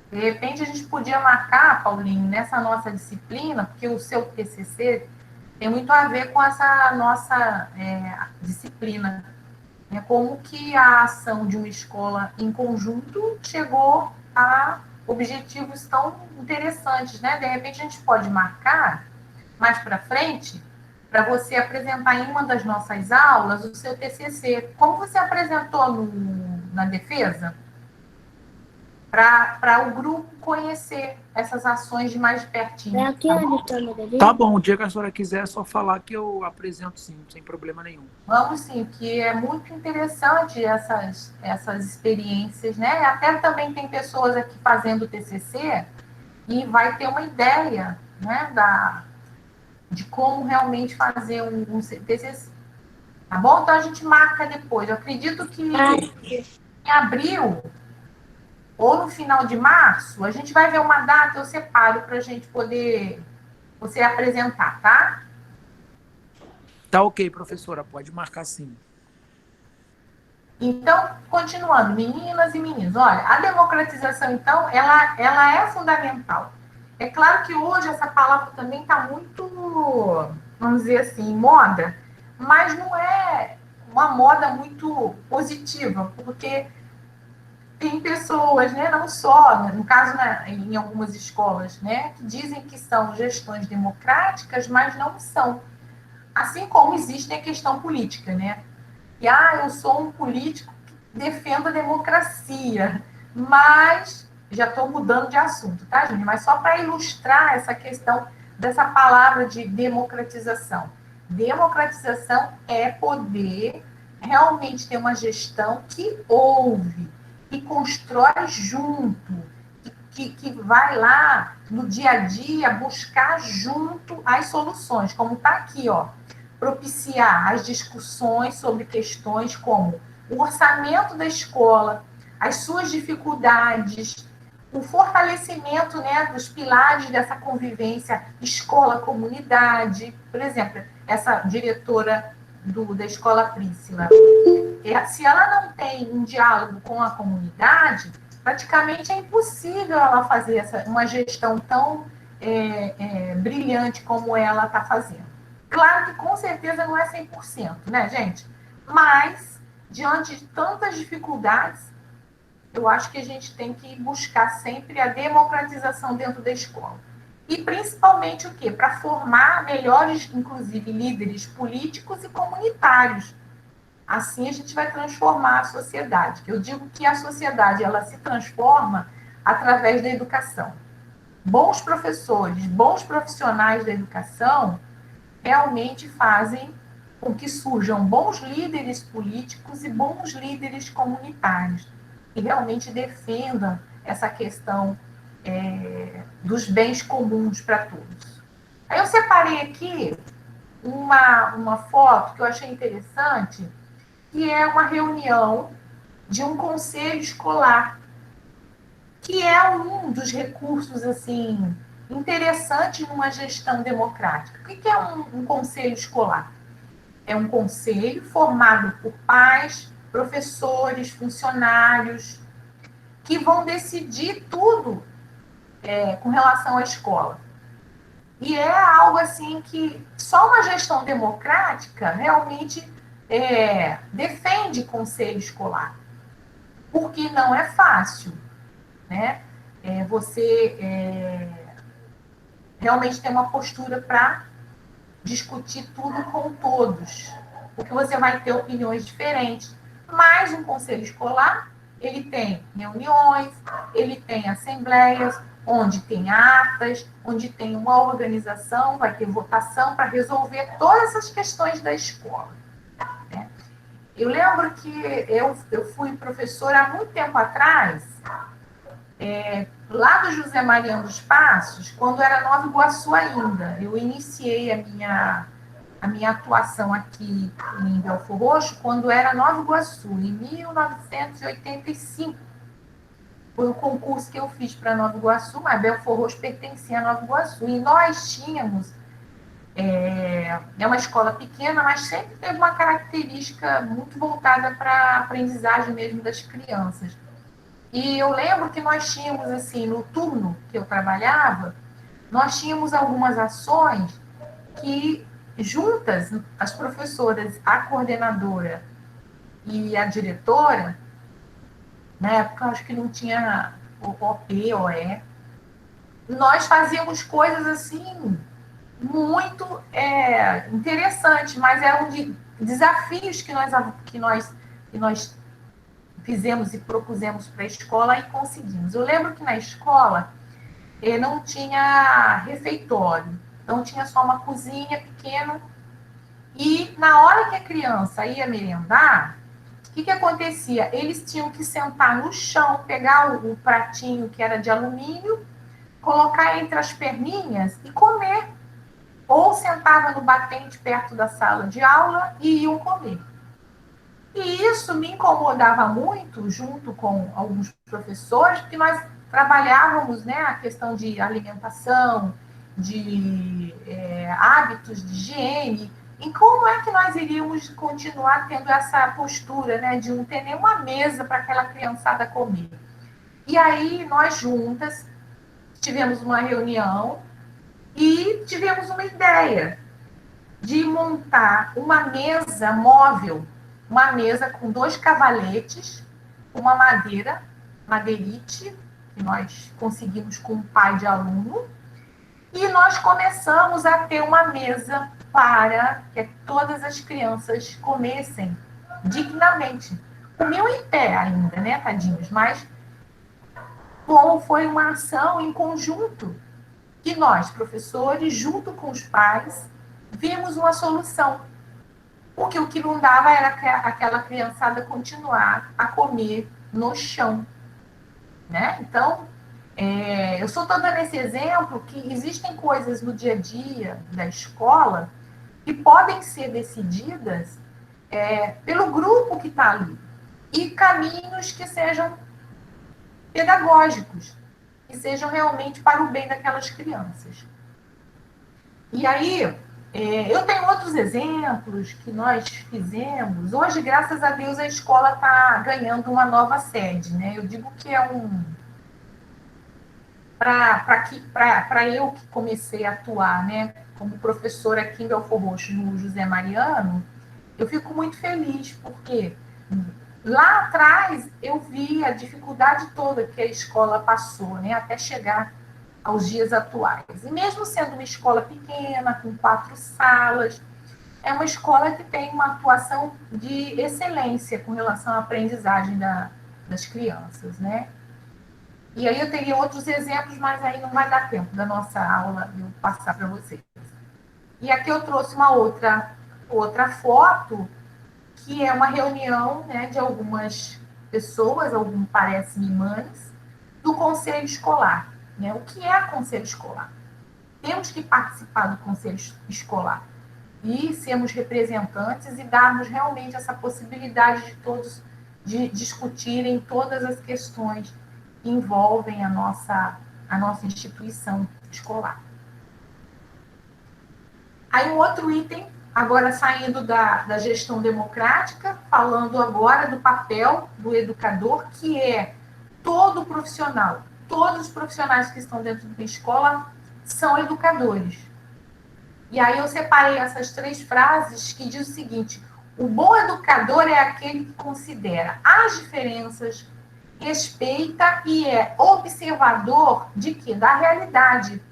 De repente, a gente podia marcar, Paulinho, nessa nossa disciplina, porque o seu TCC tem muito a ver com essa nossa disciplina. Como que a ação de uma escola em conjunto chegou apresentar objetivos tão interessantes, né? De repente a gente pode marcar mais para frente para você apresentar em uma das nossas aulas o seu TCC. Como você apresentou na defesa? Para o grupo conhecer essas ações de mais pertinho. Tá bom, o dia que a senhora quiser é só falar que eu apresento sim, sem problema nenhum. Vamos sim, que é muito interessante essas experiências, né? Até também tem pessoas aqui fazendo TCC e vai ter uma ideia, né, de como realmente fazer um TCC. Tá bom? Então a gente marca depois. Eu acredito que em abril ou no final de março, a gente vai ver uma data, eu separo para a gente poder você apresentar, tá? Tá ok, professora, pode marcar sim. Então, continuando, meninas e meninos, olha, a democratização, então, ela é fundamental. É claro que hoje essa palavra também está muito, vamos dizer assim, moda, mas não é uma moda muito positiva, porque tem pessoas, né, não só, no caso, né, em algumas escolas, né, que dizem que são gestões democráticas, mas não são. Assim como existe a questão política, né? E, eu sou um político que defendo a democracia, mas já estou mudando de assunto, tá, gente? Mas só para ilustrar essa questão dessa palavra de democratização. Democratização é poder realmente ter uma gestão que ouve, que constrói junto, que vai lá no dia a dia buscar junto as soluções, como está aqui, ó, propiciar as discussões sobre questões como o orçamento da escola, as suas dificuldades, o fortalecimento, né, dos pilares dessa convivência escola-comunidade. Por exemplo, essa diretora da Escola Príncila, se ela não tem um diálogo com a comunidade, praticamente é impossível ela fazer uma gestão tão brilhante como ela está fazendo. Claro que com certeza não é 100%, né, gente? Mas, diante de tantas dificuldades, eu acho que a gente tem que buscar sempre a democratização dentro da escola. E principalmente o quê? Para formar melhores, inclusive, líderes políticos e comunitários. Assim a gente vai transformar a sociedade. Eu digo que a sociedade ela se transforma através da educação. Bons professores, bons profissionais da educação realmente fazem com que surjam bons líderes políticos e bons líderes comunitários, que realmente defendam essa questão dos bens comuns para todos. Aí eu separei aqui uma foto que eu achei interessante, que é uma reunião de um conselho escolar, que é um dos recursos assim interessantes numa gestão democrática. O que é um conselho escolar? É um conselho formado por pais, professores, funcionários, que vão decidir tudo com relação à escola. E é algo assim que só uma gestão democrática realmente defende conselho escolar, porque não é fácil, né? Você realmente ter uma postura para discutir tudo com todos, porque você vai ter opiniões diferentes. Mas um conselho escolar, ele tem reuniões, ele tem assembleias, onde tem atas, onde tem uma organização, vai ter votação para resolver todas essas questões da escola. Né? Eu lembro que eu fui professora há muito tempo atrás, lá do José Mariano dos Passos, quando era Nova Iguaçu ainda. Eu iniciei a minha atuação aqui em Belfor Roxo quando era Nova Iguaçu, em 1985. Foi o concurso que eu fiz para Nova Iguaçu, mas Belfor Roxo pertencia a Nova Iguaçu. E nós tínhamos, uma escola pequena, mas sempre teve uma característica muito voltada para a aprendizagem mesmo das crianças. E eu lembro que nós tínhamos, assim, no turno que eu trabalhava, nós tínhamos algumas ações que, juntas, as professoras, a coordenadora e a diretora, na época eu acho que não tinha OP, OE, nós fazíamos coisas assim muito interessantes, mas eram desafios que nós fizemos e propusemos para a escola e conseguimos. Eu lembro que na escola não tinha refeitório, então tinha só uma cozinha pequena, e na hora que a criança ia merendar, o que acontecia? Eles tinham que sentar no chão, pegar o pratinho que era de alumínio, colocar entre as perninhas e comer. Ou sentava no batente perto da sala de aula e iam comer. E isso me incomodava muito, junto com alguns professores, porque nós trabalhávamos, né, a questão de alimentação, de hábitos de higiene, e como é que nós iríamos continuar tendo essa postura, né, de não ter nenhuma mesa para aquela criançada comer. E aí, nós juntas, tivemos uma reunião e tivemos uma ideia de montar uma mesa móvel, uma mesa com 2 cavaletes, uma madeirite, que nós conseguimos com um pai de aluno, e nós começamos a ter uma mesa para que todas as crianças comessem dignamente. Comiam em pé ainda, né, tadinhos? Mas como foi uma ação em conjunto, que nós, professores, junto com os pais, vimos uma solução. Porque o que não dava era aquela criançada continuar a comer no chão. Né? Então, eu só estou dando esse exemplo que existem coisas no dia a dia da escola que podem ser decididas pelo grupo que está ali. E caminhos que sejam pedagógicos, que sejam realmente para o bem daquelas crianças. E aí, eu tenho outros exemplos que nós fizemos. Hoje, graças a Deus, a escola está ganhando uma nova sede, né? Eu digo que é para eu que comecei a atuar, né, como professora aqui em Belford Roxo, no José Mariano, eu fico muito feliz, porque lá atrás eu vi a dificuldade toda que a escola passou, né, até chegar aos dias atuais. E mesmo sendo uma escola pequena, com 4 salas, é uma escola que tem uma atuação de excelência com relação à aprendizagem das crianças, né? E aí eu teria outros exemplos, mas aí não vai dar tempo da nossa aula eu passar para vocês. E aqui eu trouxe uma outra foto, que é uma reunião, né, de algumas pessoas, parece-me mães, do conselho escolar. Né? O que é conselho escolar? Temos que participar do conselho escolar e sermos representantes e darmos realmente essa possibilidade de todos de discutirem todas as questões que envolvem a nossa instituição escolar. Aí um outro item, agora saindo da gestão democrática, falando agora do papel do educador, que é todo profissional. Todos os profissionais que estão dentro da escola são educadores. E aí eu separei essas 3 frases que diz o seguinte: o bom educador é aquele que considera as diferenças, respeita e é observador de quê? Da realidade.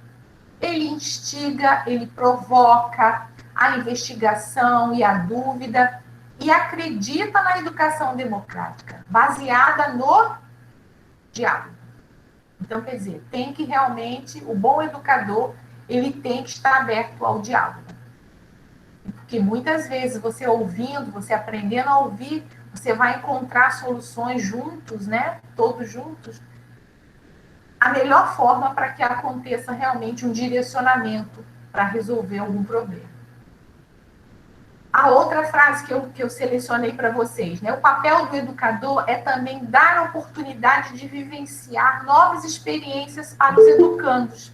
Ele instiga, ele provoca a investigação e a dúvida e acredita na educação democrática, baseada no diálogo. Então, quer dizer, tem que realmente, o bom educador, ele tem que estar aberto ao diálogo. Porque muitas vezes você ouvindo, você aprendendo a ouvir, você vai encontrar soluções juntos, né? Todos juntos. A melhor forma para que aconteça realmente um direcionamento para resolver algum problema. A outra frase que eu selecionei para vocês, né? O papel do educador é também dar a oportunidade de vivenciar novas experiências para os educandos,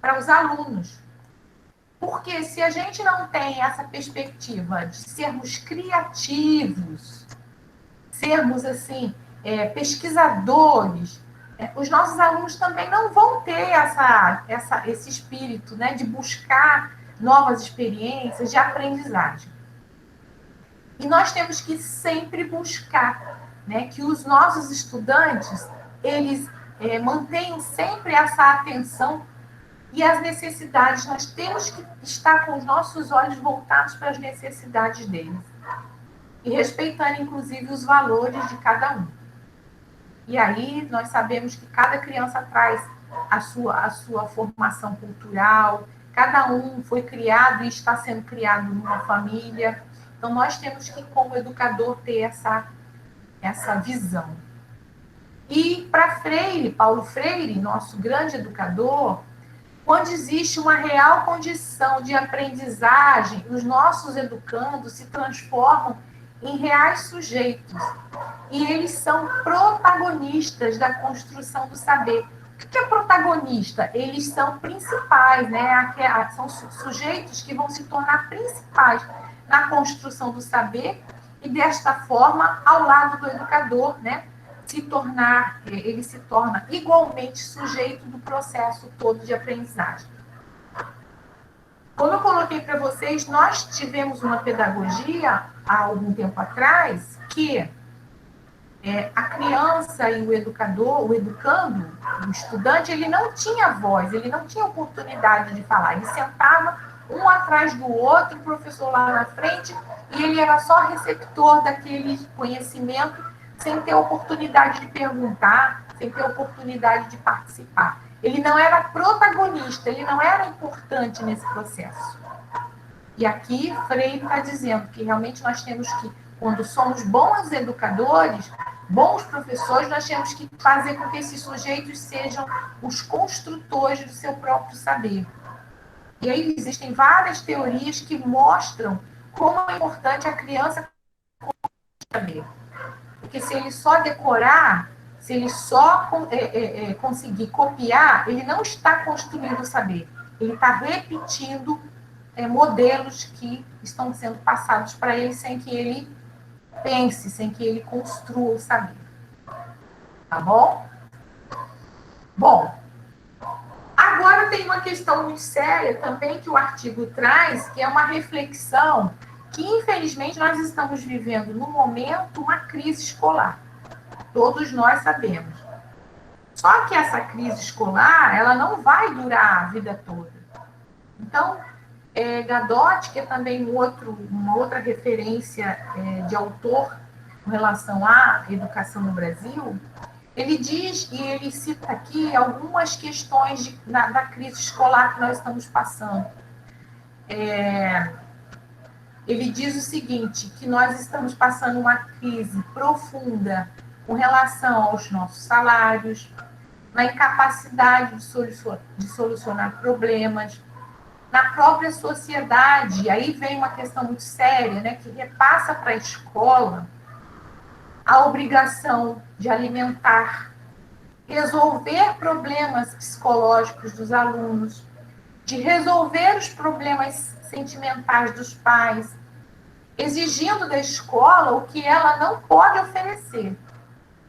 para os alunos. Porque se a gente não tem essa perspectiva de sermos criativos, sermos assim, pesquisadores, os nossos alunos também não vão ter esse espírito, né, de buscar novas experiências de aprendizagem. E nós temos que sempre buscar, né, que os nossos estudantes, eles mantenham sempre essa atenção e as necessidades. Nós temos que estar com os nossos olhos voltados para as necessidades deles. E respeitando, inclusive, os valores de cada um. E aí nós sabemos que cada criança traz a sua formação cultural, cada um foi criado e está sendo criado numa família. Então, nós temos que, como educador, ter essa visão. E para Freire, Paulo Freire, nosso grande educador, quando existe uma real condição de aprendizagem, os nossos educandos se transformam em reais sujeitos. E eles são protagonistas da construção do saber. O que é protagonista? Eles são principais, né? São sujeitos que vão se tornar principais na construção do saber e, desta forma, ao lado do educador, né? Ele se torna igualmente sujeito do processo todo de aprendizagem. Como eu coloquei para vocês, nós tivemos uma pedagogia há algum tempo atrás que a criança e o educador, o educando, o estudante, ele não tinha voz, ele não tinha oportunidade de falar. Ele sentava um atrás do outro, o professor lá na frente, e ele era só receptor daquele conhecimento, sem ter oportunidade de perguntar, sem ter oportunidade de participar. Ele não era protagonista, ele não era importante nesse processo. E aqui Freire está dizendo que realmente nós temos que, quando somos bons educadores, bons professores, nós temos que fazer com que esses sujeitos sejam os construtores do seu próprio saber. E aí existem várias teorias que mostram como é importante a criança saber. Porque se ele só decorar, se ele só conseguir copiar, ele não está construindo o saber. Ele está repetindo modelos que estão sendo passados para ele sem que ele pense, sem que ele construa o saber. Tá bom? Bom, agora tem uma questão muito séria também que o artigo traz, que é uma reflexão que, infelizmente, nós estamos vivendo, no momento, uma crise escolar. Todos nós sabemos. Só que essa crise escolar, ela não vai durar a vida toda. Então, Gadotti, que é também uma outra referência de autor com relação à educação no Brasil, ele diz, e ele cita aqui algumas questões da crise escolar que nós estamos passando. Ele diz o seguinte, que nós estamos passando uma crise profunda com relação aos nossos salários, na incapacidade de solucionar problemas, na própria sociedade. Aí vem uma questão muito séria, né, que repassa para a escola a obrigação de alimentar, resolver problemas psicológicos dos alunos, de resolver os problemas sentimentais dos pais, exigindo da escola o que ela não pode oferecer.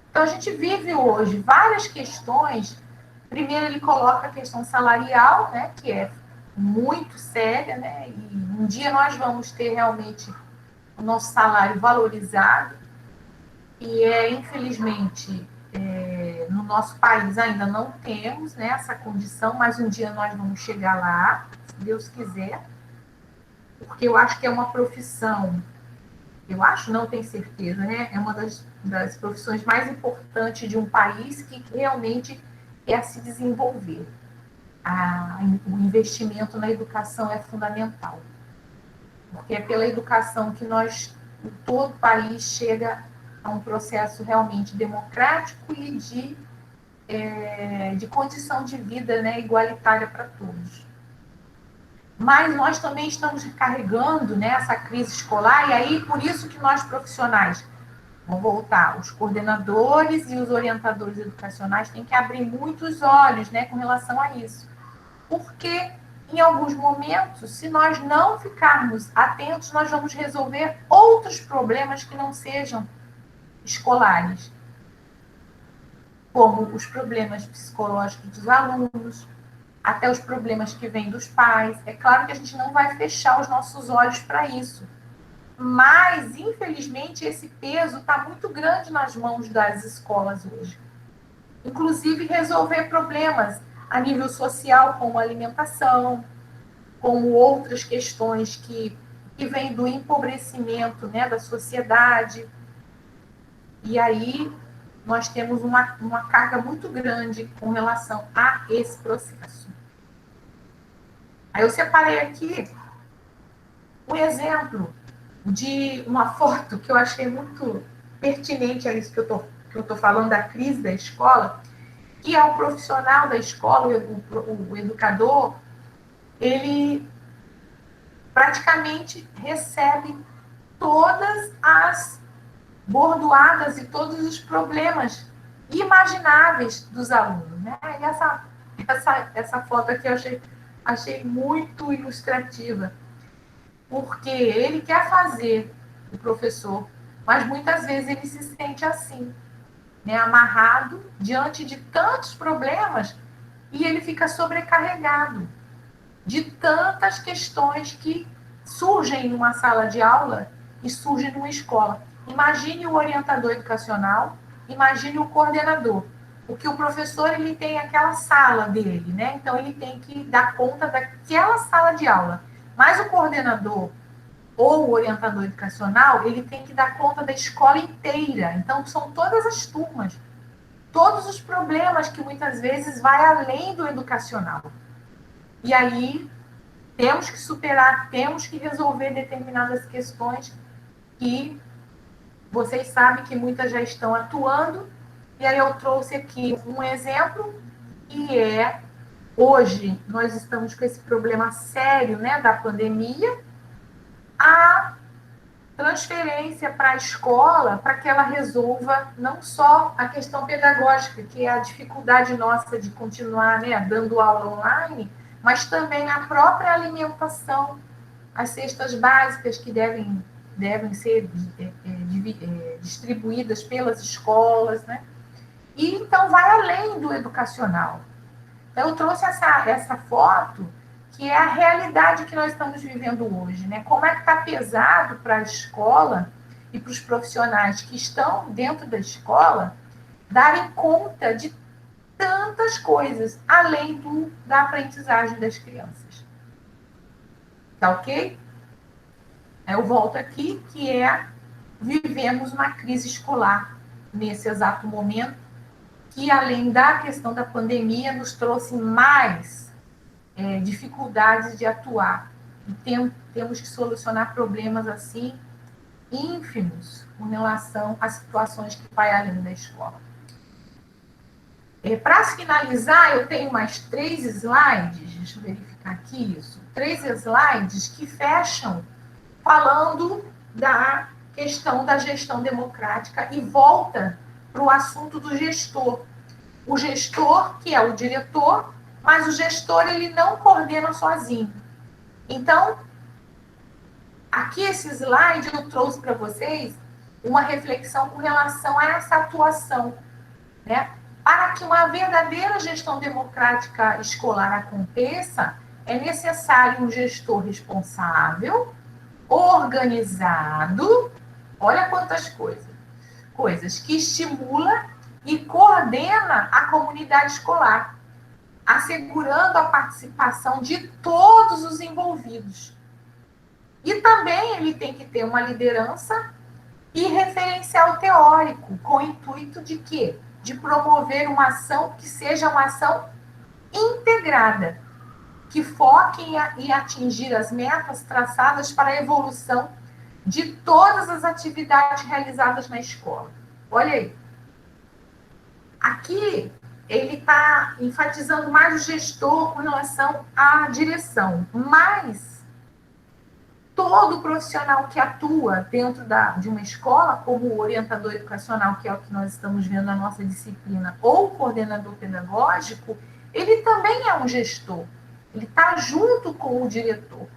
Então, a gente vive hoje várias questões. Primeiro, ele coloca a questão salarial, né, que é muito séria, né, e um dia nós vamos ter realmente o nosso salário valorizado, e infelizmente, no nosso país ainda não temos, né, essa condição, mas um dia nós vamos chegar lá, se Deus quiser, porque eu acho que é uma profissão, eu acho, não tenho certeza, né, é uma das profissões mais importantes de um país que realmente é a se desenvolver. O investimento na educação é fundamental, porque é pela educação que todo o país chega a um processo realmente democrático e de condição de vida, né, igualitária para todos. Mas nós também estamos carregando, né, essa crise escolar, e aí por isso que nós profissionais, vamos voltar, os coordenadores e os orientadores educacionais têm que abrir muitos olhos, né, com relação a isso. Porque, em alguns momentos, se nós não ficarmos atentos, nós vamos resolver outros problemas que não sejam escolares, como os problemas psicológicos dos alunos, até os problemas que vêm dos pais. É claro que a gente não vai fechar os nossos olhos para isso, mas, infelizmente, esse peso está muito grande nas mãos das escolas hoje. inclusive resolver problemas a nível social, como alimentação, como outras questões que vêm do empobrecimento, né, da sociedade. E aí nós temos uma carga muito grande com relação a esse processo. Aí eu separei aqui um exemplo de uma foto que eu achei muito pertinente a isso que eu estou falando da crise da escola, que é o profissional da escola, o educador, ele praticamente recebe todas as bordoadas e todos os problemas imagináveis dos alunos, né? E essa foto aqui eu achei muito ilustrativa, porque ele quer fazer o professor, mas muitas vezes ele se sente assim, né? Amarrado diante de tantos problemas e ele fica sobrecarregado de tantas questões que surgem numa sala de aula e surgem numa escola. Imagine o orientador educacional, imagine o coordenador. Porque o professor ele tem aquela sala dele, né? Então ele tem que dar conta daquela sala de aula. Mas o coordenador ou o orientador educacional, ele tem que dar conta da escola inteira. Então são todas as turmas, todos os problemas que muitas vezes vai além do educacional. E aí temos que superar, temos que resolver determinadas questões que vocês sabem que muitas já estão atuando. E aí eu trouxe aqui um exemplo, que é, hoje, nós estamos com esse problema sério, né, da pandemia, a transferência para a escola, para que ela resolva não só a questão pedagógica, que é a dificuldade nossa de continuar, né, dando aula online, mas também a própria alimentação, as cestas básicas que devem ser distribuídas pelas escolas, né? E então vai além do educacional. Então, eu trouxe essa foto, que é a realidade que nós estamos vivendo hoje, né? Como é que está pesado para a escola e para os profissionais que estão dentro da escola darem conta de tantas coisas, além da aprendizagem das crianças. Tá ok? Eu volto aqui, que é vivemos uma crise escolar nesse exato momento, que além da questão da pandemia, nos trouxe mais dificuldades de atuar. E temos que solucionar problemas assim, ínfimos, com relação às situações que vai além da escola. Para finalizar, eu tenho mais 3 slides, deixa eu verificar aqui isso, 3 slides que fecham falando da questão da gestão democrática e volta para o assunto do gestor. O gestor, que é o diretor, mas o gestor ele não coordena sozinho. Então, aqui esse slide eu trouxe para vocês uma reflexão com relação a essa atuação, né? Para que uma verdadeira gestão democrática escolar aconteça, é necessário um gestor responsável, organizado, olha quantas coisas que estimula e coordena a comunidade escolar, assegurando a participação de todos os envolvidos. E também ele tem que ter uma liderança e referencial teórico, com o intuito de quê? De promover uma ação que seja uma ação integrada, que foque em atingir as metas traçadas para a evolução de todas as atividades realizadas na escola. Olha aí. Aqui, ele está enfatizando mais o gestor com relação à direção, mas todo profissional que atua dentro de uma escola, como o orientador educacional, que é o que nós estamos vendo na nossa disciplina, ou o coordenador pedagógico, ele também é um gestor. Ele está junto com o diretor.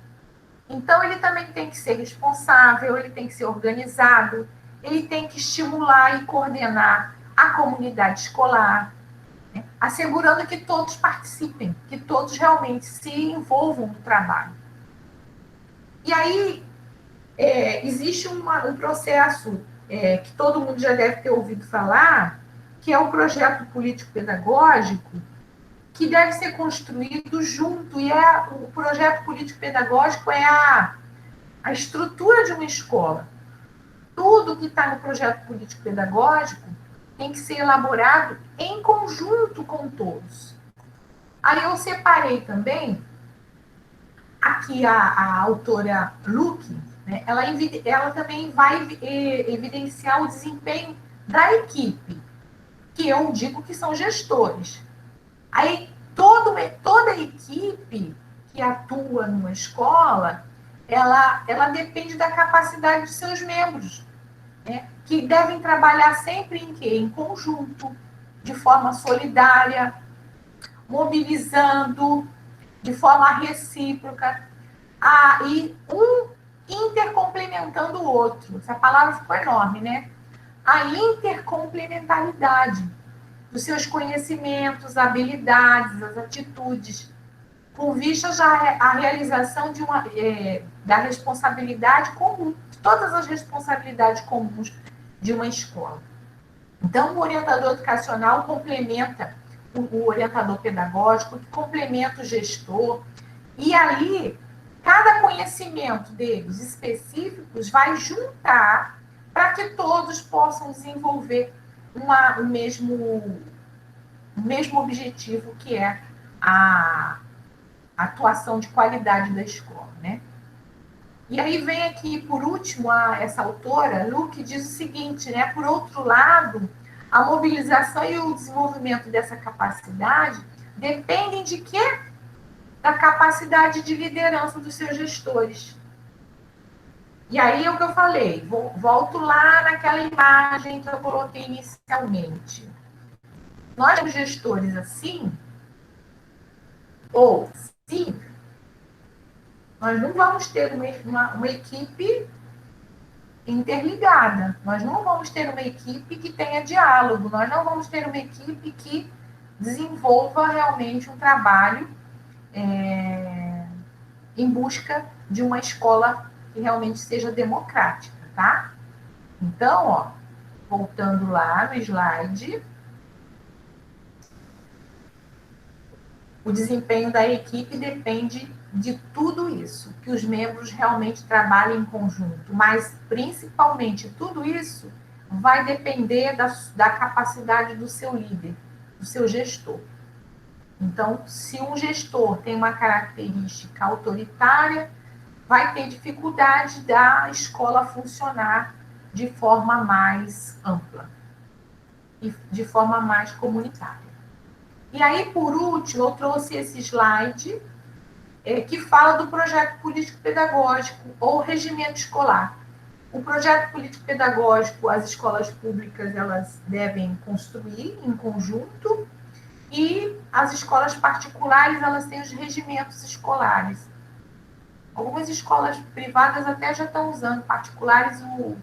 Então, ele também tem que ser responsável, ele tem que ser organizado, ele tem que estimular e coordenar a comunidade escolar, né? Assegurando que todos participem, que todos realmente se envolvam no trabalho. E aí, existe um processo que todo mundo já deve ter ouvido falar, que é o projeto político-pedagógico, que deve ser construído junto, e o projeto político-pedagógico é a estrutura de uma escola. Tudo que está no projeto político-pedagógico tem que ser elaborado em conjunto com todos. Aí eu separei também, aqui a autora Luque, né, ela também vai evidenciar o desempenho da equipe, que eu digo que são gestores. Aí toda equipe que atua numa escola, ela depende da capacidade dos seus membros, né, que devem trabalhar sempre em quê? Em conjunto, de forma solidária, mobilizando, de forma recíproca, e um intercomplementando o outro. Essa palavra ficou enorme, né? A intercomplementaridade dos seus conhecimentos, habilidades, as atitudes, com vistas à realização da responsabilidade comum, de todas as responsabilidades comuns de uma escola. Então, o orientador educacional complementa o orientador pedagógico, que complementa o gestor, e ali, cada conhecimento deles específicos vai juntar para que todos possam desenvolver o mesmo objetivo, que é a atuação de qualidade da escola, né? E aí vem aqui, por último, essa autora, Luque, diz o seguinte, né? Por outro lado, a mobilização e o desenvolvimento dessa capacidade dependem de quê? Da capacidade de liderança dos seus gestores. E aí é o que eu falei, volto lá naquela imagem que eu coloquei inicialmente. Nós temos gestores assim, ou sim, nós não vamos ter uma equipe interligada, nós não vamos ter uma equipe que tenha diálogo, nós não vamos ter uma equipe que desenvolva realmente um trabalho em busca de uma escola que realmente seja democrática, tá? Então, ó, voltando lá no slide, o desempenho da equipe depende de tudo isso, que os membros realmente trabalhem em conjunto, mas principalmente tudo isso vai depender da capacidade do seu líder, do seu gestor. Então, se um gestor tem uma característica autoritária, vai ter dificuldade da escola funcionar de forma mais ampla e de forma mais comunitária. E aí, por último, eu trouxe esse slide que fala do projeto político-pedagógico ou regimento escolar. O projeto político-pedagógico, as escolas públicas, elas devem construir em conjunto, e as escolas particulares, elas têm os regimentos escolares. Algumas escolas privadas até já estão usando particulares,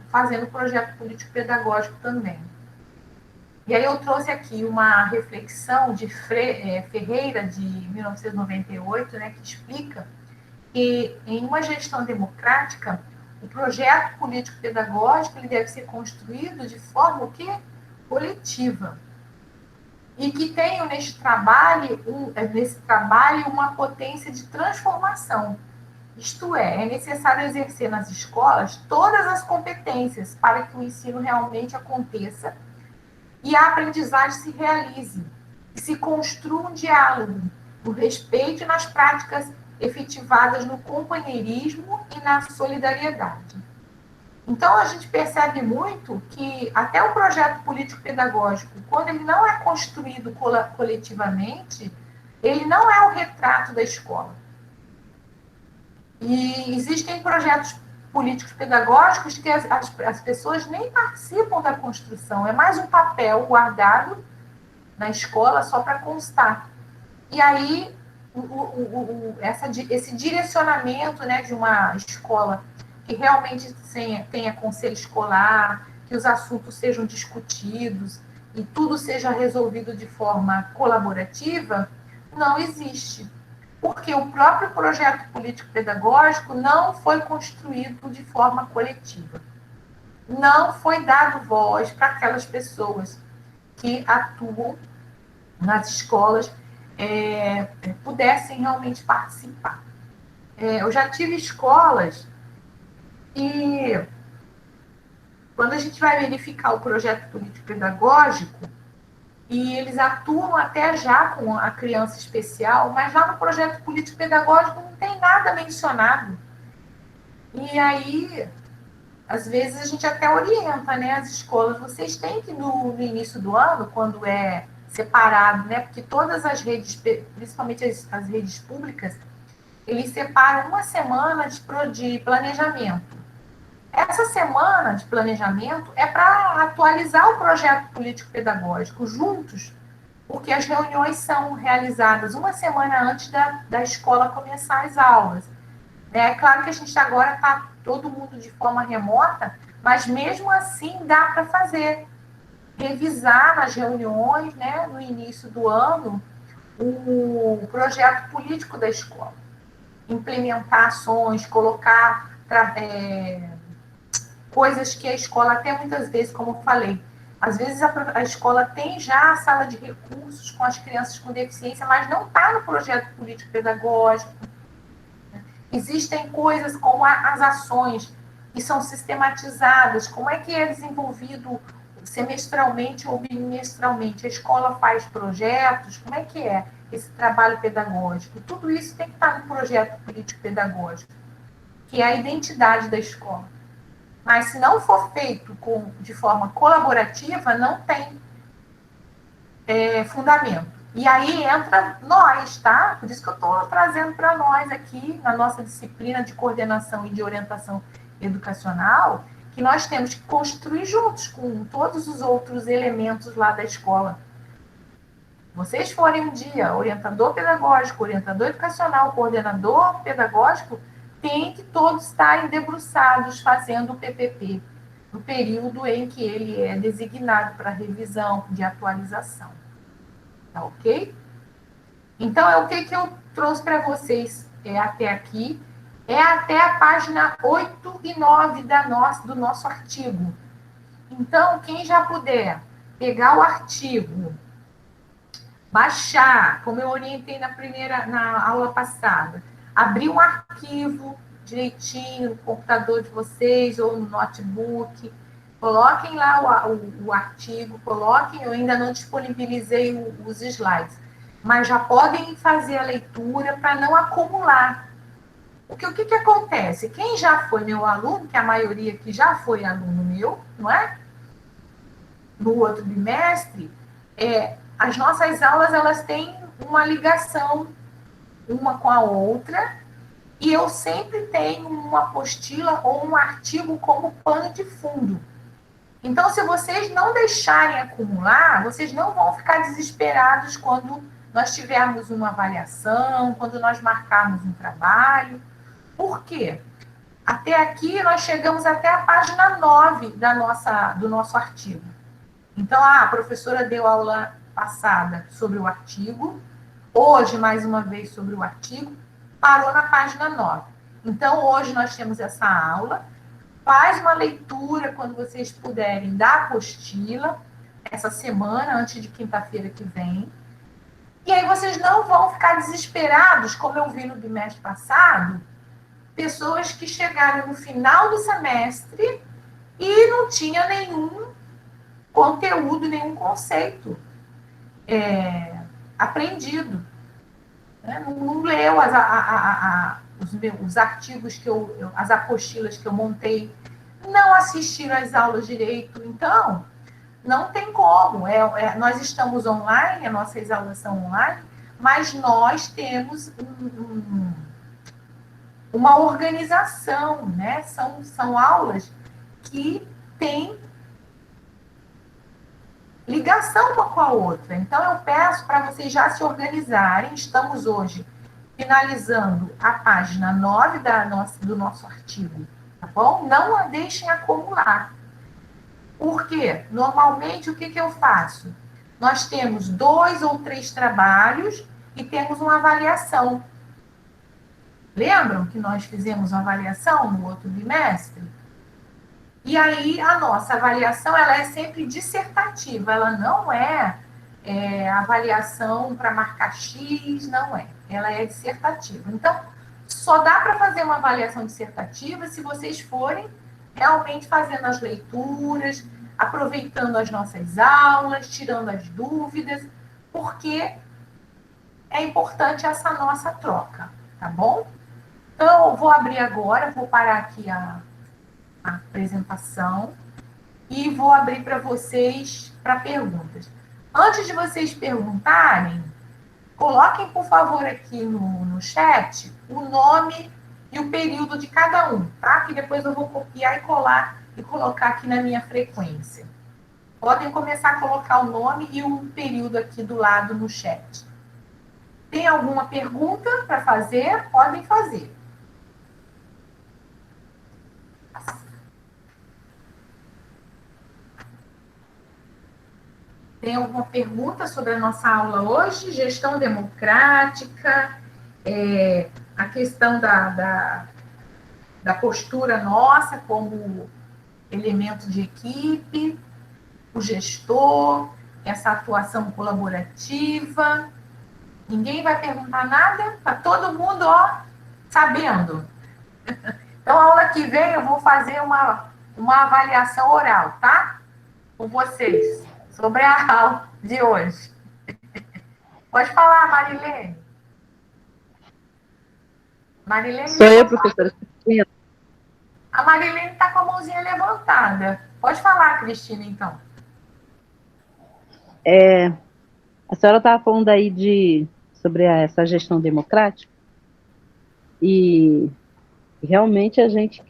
fazendo projeto político-pedagógico também. E aí eu trouxe aqui uma reflexão de Ferreira, de 1998, né, que explica que em uma gestão democrática, o projeto político-pedagógico ele deve ser construído de forma o quê? Coletiva. E que tenham nesse trabalho uma potência de transformação. Isto é necessário exercer nas escolas todas as competências para que o ensino realmente aconteça e a aprendizagem se realize, e se construa um diálogo, no respeito e nas práticas efetivadas no companheirismo e na solidariedade. Então, a gente percebe muito que até o projeto político-pedagógico, quando ele não é construído coletivamente, ele não é o retrato da escola. E existem projetos políticos pedagógicos que as pessoas nem participam da construção, é mais um papel guardado na escola só para constar. E aí, esse direcionamento, né, de uma escola que realmente tenha conselho escolar, que os assuntos sejam discutidos e tudo seja resolvido de forma colaborativa, não existe. Porque o próprio projeto político-pedagógico não foi construído de forma coletiva. Não foi dado voz para aquelas pessoas que atuam nas escolas pudessem realmente participar. Eu já tive escolas e, quando a gente vai verificar o projeto político-pedagógico, e eles atuam até já com a criança especial, mas lá no projeto político-pedagógico não tem nada mencionado. E aí, às vezes, a gente até orienta, né, as escolas. Vocês têm que, no início do ano, quando é separado, né, porque todas as redes, principalmente as redes públicas, eles separam uma semana de planejamento. Essa semana de planejamento é para atualizar o projeto político-pedagógico juntos, porque as reuniões são realizadas uma semana antes da escola começar as aulas. É claro que a gente agora está todo mundo de forma remota, mas mesmo assim dá para fazer. Revisar nas reuniões, né, no início do ano, o projeto político da escola. Implementar ações, colocar coisas que a escola, até muitas vezes, como eu falei, às vezes a escola tem já a sala de recursos com as crianças com deficiência, mas não está no projeto político-pedagógico. Existem coisas como as ações que são sistematizadas, como é que é desenvolvido semestralmente ou bimestralmente. A escola faz projetos, como é que é esse trabalho pedagógico? Tudo isso tem que estar no projeto político-pedagógico, que é a identidade da escola. Mas se não for feito de forma colaborativa, não tem fundamento. E aí entra nós, tá? Por isso que eu estou trazendo para nós aqui, na nossa disciplina de coordenação e de orientação educacional, que nós temos que construir juntos com todos os outros elementos lá da escola. Vocês forem um dia orientador pedagógico, orientador educacional, coordenador pedagógico, tem que todos estarem debruçados fazendo o PPP, no período em que ele é designado para revisão, de atualização. Tá ok? Então, o que eu trouxe para vocês até aqui? É até a página 8 e 9 do nosso artigo. Então, quem já puder pegar o artigo, baixar, como eu orientei na aula passada, abrir um arquivo direitinho no computador de vocês ou no notebook, coloquem lá o artigo, coloquem, eu ainda não disponibilizei os slides, mas já podem fazer a leitura para não acumular. Porque o que acontece? Quem já foi meu aluno, que a maioria aqui já foi aluno meu, não é? No outro bimestre, as nossas aulas, elas têm uma ligação uma com a outra, e eu sempre tenho uma apostila ou um artigo como pano de fundo. Então, se vocês não deixarem acumular, vocês não vão ficar desesperados quando nós tivermos uma avaliação, quando nós marcarmos um trabalho. Por quê? Até aqui, nós chegamos até a página 9 do nosso artigo. Então, a professora deu aula passada sobre o artigo, hoje, mais uma vez, sobre o artigo, parou na página 9. Então, hoje nós temos essa aula. Faz uma leitura, quando vocês puderem, da apostila, essa semana, antes de quinta-feira que vem. E aí vocês não vão ficar desesperados, como eu vi no bimestre passado, pessoas que chegaram no final do semestre e não tinha nenhum conteúdo, nenhum conceito aprendido. Não leu os artigos as apostilas que eu montei, não assistiram às aulas direito. Então, não tem como. Nós estamos online, as nossas aulas são online, mas nós temos uma organização, né? São aulas que têm ligação uma com a outra. Então, eu peço para vocês já se organizarem. Estamos hoje finalizando a página 9 do nosso artigo, tá bom? Não a deixem acumular. Por quê? Normalmente, o que eu faço? Nós temos 2 ou 3 trabalhos e temos uma avaliação. Lembram que nós fizemos uma avaliação no outro bimestre? E aí a nossa avaliação ela é sempre dissertativa, ela não é avaliação para marcar X, não é. Ela é dissertativa. Então, só dá para fazer uma avaliação dissertativa se vocês forem realmente fazendo as leituras, aproveitando as nossas aulas, tirando as dúvidas, porque é importante essa nossa troca, tá bom? Então, eu vou abrir agora, vou parar aqui a apresentação e vou abrir para vocês para perguntas. Antes de vocês perguntarem, coloquem, por favor, aqui no chat o nome e o período de cada um, tá? Que depois eu vou copiar e colar e colocar aqui na minha frequência. Podem começar a colocar o nome e o período aqui do lado no chat. Tem alguma pergunta para fazer? Podem fazer. Tem alguma pergunta sobre a nossa aula hoje? Gestão democrática, a questão da postura nossa como elemento de equipe, o gestor, essa atuação colaborativa. Ninguém vai perguntar nada? Está todo mundo, sabendo. Então, a aula que vem eu vou fazer uma avaliação oral, tá? Com vocês, sobre a aula de hoje. Pode falar, Marilene. Marilene. Sou eu, professora. A Marilene está com a mãozinha levantada. Pode falar, Cristina, então. A senhora estava falando aí sobre essa gestão democrática, e realmente a gente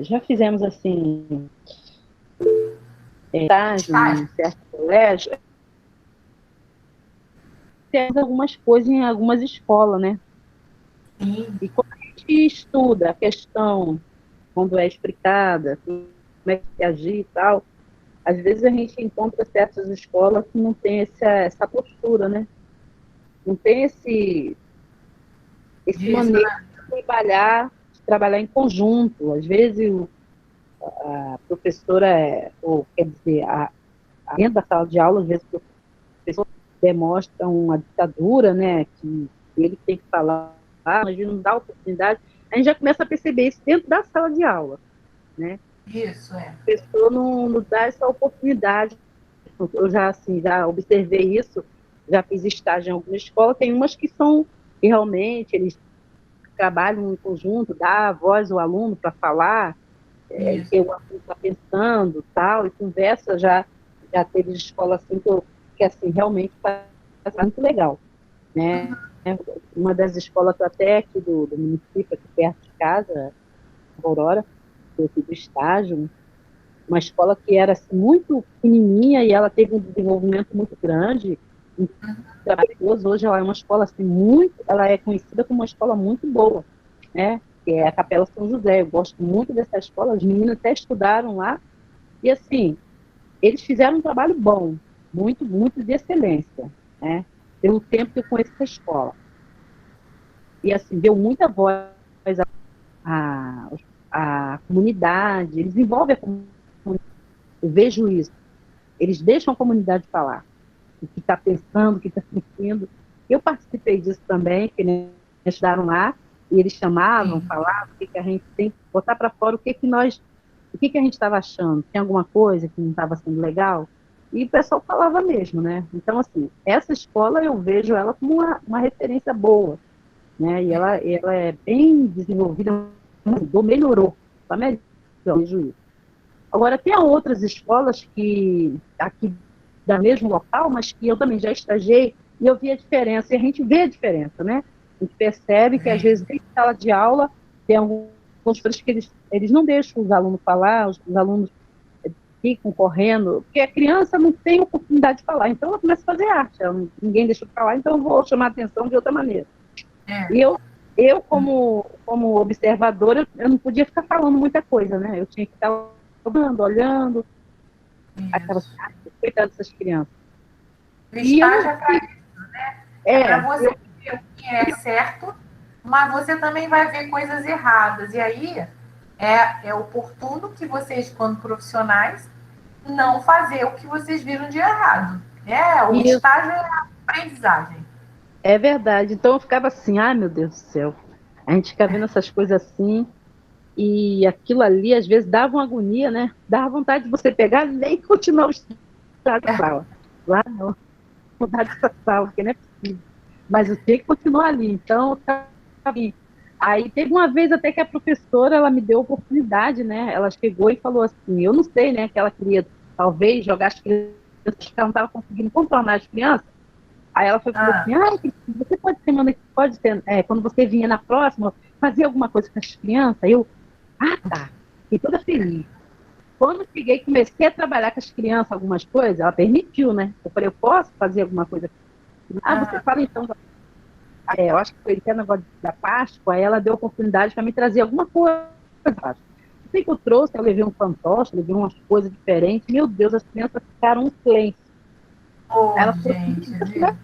já fizemos assim, estágio em certo colégio, temos algumas coisas em algumas escolas, né? Sim. E quando a gente estuda a questão, quando é explicada, como é que se agir e tal, às vezes a gente encontra certas escolas que não tem essa postura, né? Não tem esse maneira de trabalhar em conjunto. Às vezes a professora, ou quer dizer, dentro da sala de aula, às vezes o professor demonstra uma ditadura, né? Que ele tem que falar, mas ele não dá oportunidade. A gente já começa a perceber isso dentro da sala de aula, né? Isso, A pessoa não dá essa oportunidade. Eu já observei isso, já fiz estágio em alguma escola, tem umas que realmente, eles trabalham em conjunto, dá a voz ao aluno para falar, o que o aluno está pensando, tal, e conversa, já teve escola assim, que assim, realmente faz muito legal, né? Uma das escolas até aqui do município, aqui perto de casa, Aurora, eu fiz estágio, uma escola que era assim, muito pequenininha, e ela teve um desenvolvimento muito grande, trabalhoso. Hoje ela é uma escola assim, ela é conhecida como uma escola muito boa, né? Que é a Capela São José. Eu gosto muito dessa escola, as meninas até estudaram lá, e assim, eles fizeram um trabalho bom, muito, muito de excelência, né? Pelo tempo que eu conheço essa escola. E assim, deu muita voz à comunidade, eles envolvem a comunidade. Eu vejo isso. Eles deixam a comunidade falar o que está pensando, o que está sentindo. Eu participei disso também, que eles estudaram lá, e eles chamavam, falavam o que a gente tem que botar para fora, o que a gente estava achando, tinha alguma coisa que não estava sendo legal, e o pessoal falava mesmo, né? Então, assim, essa escola eu vejo ela como uma referência boa, né? E ela é bem desenvolvida, melhorou, está melhor, eu vejo isso. Agora, tem outras escolas que, aqui da mesmo local, mas que eu também já estagiei, e eu vi a diferença, e a gente vê a diferença, né? A gente percebe que, às vezes, em sala de aula, tem alguns professores que eles não deixam os alunos falar, os alunos ficam correndo, porque a criança não tem oportunidade de falar, então ela começa a fazer arte, ninguém deixa de falar, então eu vou chamar a atenção de outra maneira. E eu como observadora, eu não podia ficar falando muita coisa, né? Eu tinha que estar olhando, aquelas coitadas dessas crianças. O estágio é para isso, né? É para você ver o que é certo, mas você também vai ver coisas erradas. E aí, é oportuno que vocês, quando profissionais, não fazer o que vocês viram de errado. O Isso. estágio é a aprendizagem. É verdade. Então eu ficava assim, ai meu Deus do céu. A gente fica vendo essas coisas assim, e aquilo ali às vezes dava uma agonia, né? Dava vontade de você pegar e continuar o estágio da sala. Lá não, mudar dessa sala, porque não é possível. Mas eu tinha que continuar ali. Então, eu ficava ali. Aí teve uma vez até que a professora, ela me deu oportunidade, né? Ela chegou e falou assim, eu não sei, né, que ela queria talvez jogar as crianças, que ela não estava conseguindo contornar as crianças. Aí ela falou assim, você pode ter, quando você vinha na próxima, fazer alguma coisa com as crianças? Eu, tá, fiquei toda feliz. Quando eu cheguei, comecei a trabalhar com as crianças algumas coisas, ela permitiu, né? Eu falei, eu posso fazer alguma coisa? Você fala então, eu acho que foi até negócio da Páscoa, aí ela deu oportunidade para me trazer alguma coisa. Eu sei que eu trouxe, eu levei um fantoche, levei umas coisas diferentes, meu Deus, as crianças ficaram um silêncio. Ela falou assim,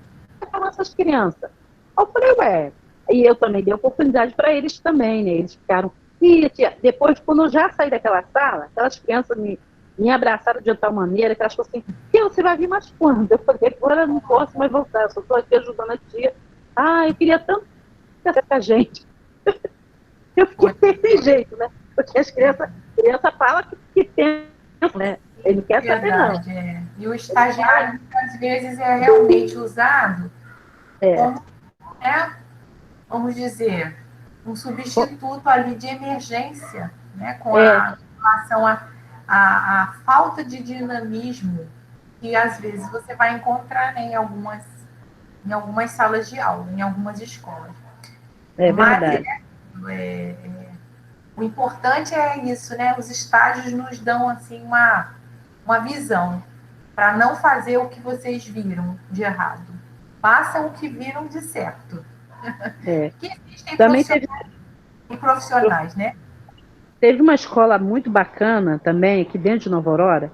falar essas crianças. Eu falei, e eu também dei oportunidade para eles também, né? Eles ficaram, depois, quando eu já saí daquela sala, aquelas crianças me abraçaram de tal maneira que elas falaram assim, tia, você vai vir mais quando? Eu falei, agora eu não posso mais voltar, eu só estou aqui ajudando a tia. Eu queria tanto conversar com a gente. Eu fiquei sem jeito, né? Porque as crianças falam que tem, né? Ele não quer saber, não. E o estagiário, às vezes, é realmente usado como, vamos dizer, um substituto ali de emergência, né? Com relação à falta de dinamismo que, às vezes, você vai encontrar, né, em algumas salas de aula, em algumas escolas. É verdade. O importante é isso, né? Os estágios nos dão assim uma visão para não fazer o que vocês viram de errado. Façam o que viram de certo. Que existem também profissionais, né? Teve uma escola muito bacana também, aqui dentro de Nova Aurora,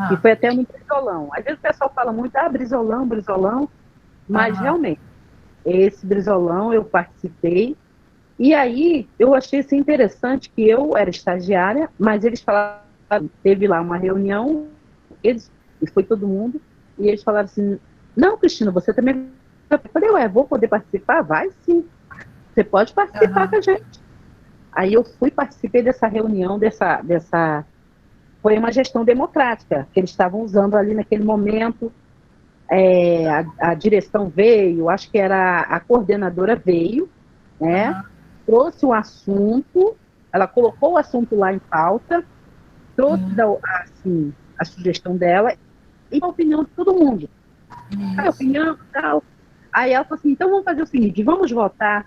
que foi até no Brizolão. Às vezes o pessoal fala muito, Brizolão, mas realmente, esse Brizolão eu participei. E aí, eu achei assim, interessante que eu era estagiária, mas eles falaram, teve lá uma reunião, e foi todo mundo, e eles falaram assim, não, Cristina, você também... Eu falei, vou poder participar? Vai sim, você pode participar com a gente. Aí eu participei dessa reunião, foi uma gestão democrática, que eles estavam usando ali naquele momento, a direção veio, acho que era a coordenadora veio, né? Trouxe o assunto, ela colocou o assunto lá em pauta, trouxe assim, a sugestão dela e a opinião de todo mundo. A opinião tal. Aí ela falou assim, então vamos fazer o seguinte, vamos votar,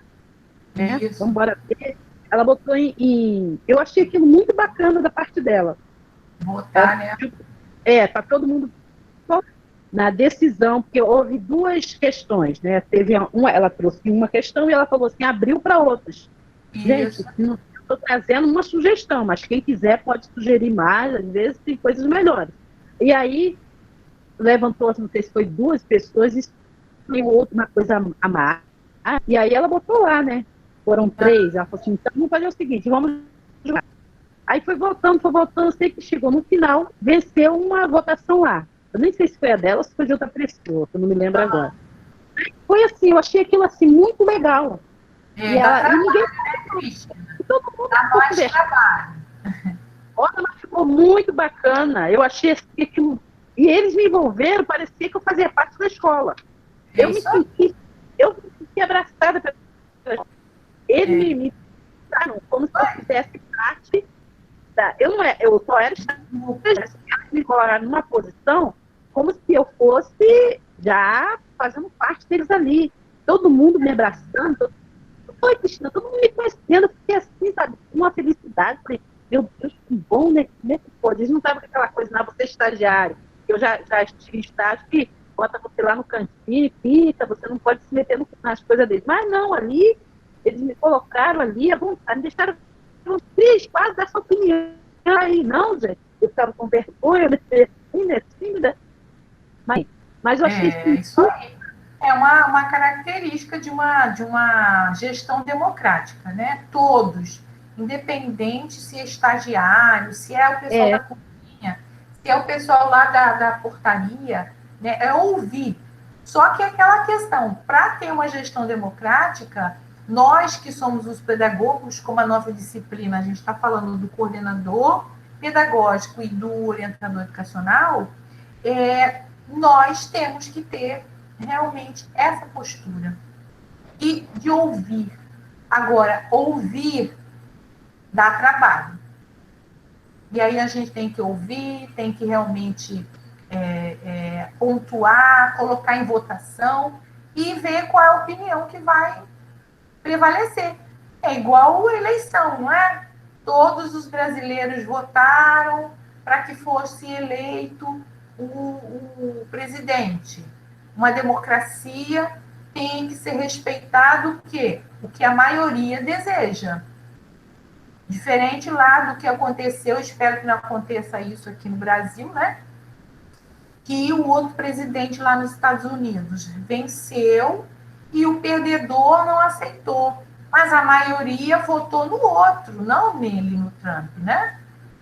né? Vamos embora ver. Ela botou eu achei aquilo muito bacana da parte dela. Votar, né? Para todo mundo na decisão, porque houve duas questões, né? Teve ela trouxe uma questão e ela falou assim, abriu para outras. Gente, não estou trazendo uma sugestão, mas quem quiser pode sugerir mais, às vezes tem coisas melhores. E aí levantou, não sei se foi 2 pessoas, e outra coisa a mais. E aí ela botou lá, né? Foram 3. Ela falou assim, então vamos fazer o seguinte, vamos jogar. Aí foi voltando, sei que chegou no final, venceu uma votação lá. Eu nem sei se foi a dela ou se foi de outra pessoa, que eu não me lembro agora. Foi assim, eu achei aquilo assim muito legal. E ninguém... Todo mundo Olha, mas ficou muito bacana. Eu achei assim, aquilo... E eles me envolveram, parecia que eu fazia parte da escola. Eu me senti abraçada pela escola. Eles me trataram como se eu fizesse parte da... Eu só era eles me colocaram numa posição como se eu fosse já fazendo parte deles ali. Todo mundo me abraçando. Oi, Cristina, todo mundo me conhecendo, porque assim, sabe, uma felicidade. Falei, meu Deus, que bom, né? Como é que pode? Eles não estavam com aquela coisa, não, você é estagiário. Eu já tive estágio que bota você lá no cantinho, fica, você não pode se meter nas coisas deles. Mas não, ali, eles me colocaram ali à vontade, me deixaram triste, quase dessa opinião. Aí, não, gente, eu estava com vergonha, tímida. Mas eu achei isso aí. É uma característica de uma gestão democrática, né? Todos independente se é estagiário, se é o pessoal da cozinha, se é o pessoal lá da portaria, né? É ouvir. Só que é aquela questão, para ter uma gestão democrática, nós que somos os pedagogos, como a nossa disciplina, a gente está falando do coordenador pedagógico e do orientador educacional, nós temos que ter realmente essa postura e de ouvir. Agora, ouvir dá trabalho. E aí a gente tem que ouvir, tem que realmente pontuar, colocar em votação e ver qual é a opinião que vai prevalecer. É igual a eleição, não é? Todos os brasileiros votaram para que fosse eleito o presidente. Uma democracia tem que ser respeitado o que a maioria deseja. Diferente lá do que aconteceu, espero que não aconteça isso aqui no Brasil, né? Que o outro presidente lá nos Estados Unidos venceu e o perdedor não aceitou. Mas a maioria votou no outro, não nele, no Trump, né?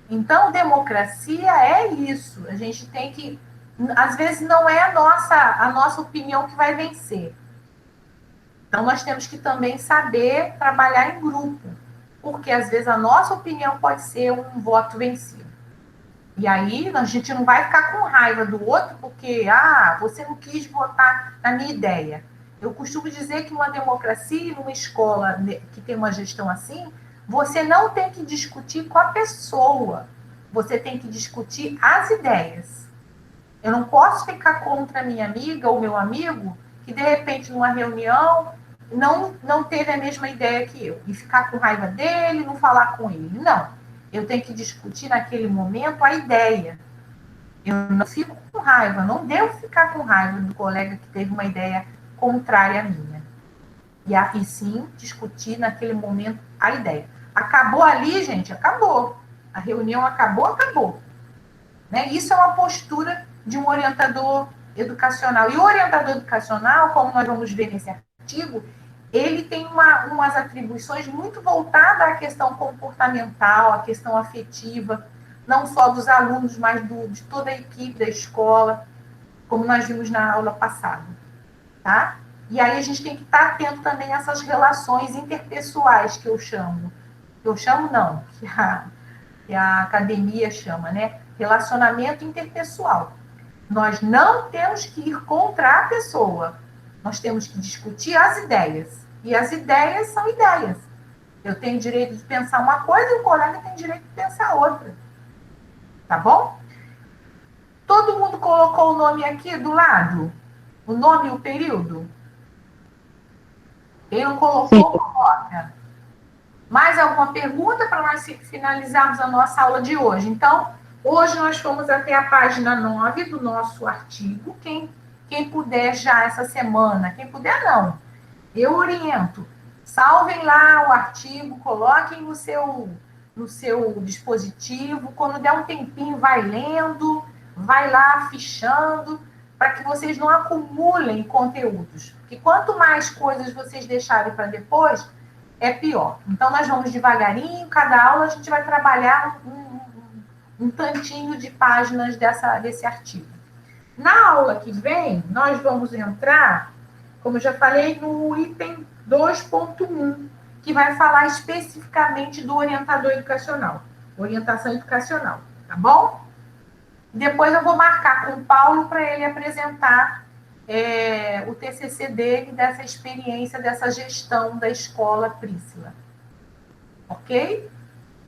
Então, democracia é isso. A gente tem que... Às vezes não é a nossa opinião que vai vencer. Então, nós temos que também saber trabalhar em grupo. Porque, às vezes, a nossa opinião pode ser um voto vencido. E aí, a gente não vai ficar com raiva do outro porque, você não quis votar na minha ideia. Eu costumo dizer que uma democracia, numa escola que tem uma gestão assim, você não tem que discutir com a pessoa. Você tem que discutir as ideias. Eu não posso ficar contra a minha amiga ou meu amigo que, de repente, numa reunião, não teve a mesma ideia que eu. E ficar com raiva dele, não falar com ele. Não. Eu tenho que discutir naquele momento a ideia. Eu não fico com raiva, não devo ficar com raiva do colega que teve uma ideia contrária à minha. E sim, discutir naquele momento a ideia. Acabou ali, gente? Acabou. A reunião acabou. Né? Isso é uma postura de um orientador educacional. E o orientador educacional, como nós vamos ver nesse artigo, ele tem umas atribuições muito voltadas à questão comportamental, à questão afetiva, não só dos alunos, mas de toda a equipe da escola, como nós vimos na aula passada. Tá? E aí a gente tem que estar atento também a essas relações interpessoais que eu chamo. Eu chamo não, que a academia chama, né? Relacionamento interpessoal. Nós não temos que ir contra a pessoa. Nós temos que discutir as ideias. E as ideias são ideias. Eu tenho direito de pensar uma coisa e o colega tem direito de pensar outra. Tá bom? Todo mundo colocou o nome aqui do lado? O nome e o período? Quem não colocou, coloca. Mais alguma pergunta para nós finalizarmos a nossa aula de hoje? Então, hoje nós fomos até a página 9 do nosso artigo. Quem puder já essa semana, quem puder não, eu oriento. Salvem lá o artigo, coloquem no seu dispositivo. Quando der um tempinho, vai lendo, vai lá fichando, para que vocês não acumulem conteúdos. Porque quanto mais coisas vocês deixarem para depois, é pior. Então, nós vamos devagarinho, cada aula a gente vai trabalhar um tantinho de páginas desse artigo. Na aula que vem, nós vamos entrar, como eu já falei, no item 2.1, que vai falar especificamente do orientador educacional, orientação educacional, tá bom? Depois eu vou marcar com o Paulo para ele apresentar o TCC dele, dessa experiência, dessa gestão da escola Príscila. Ok?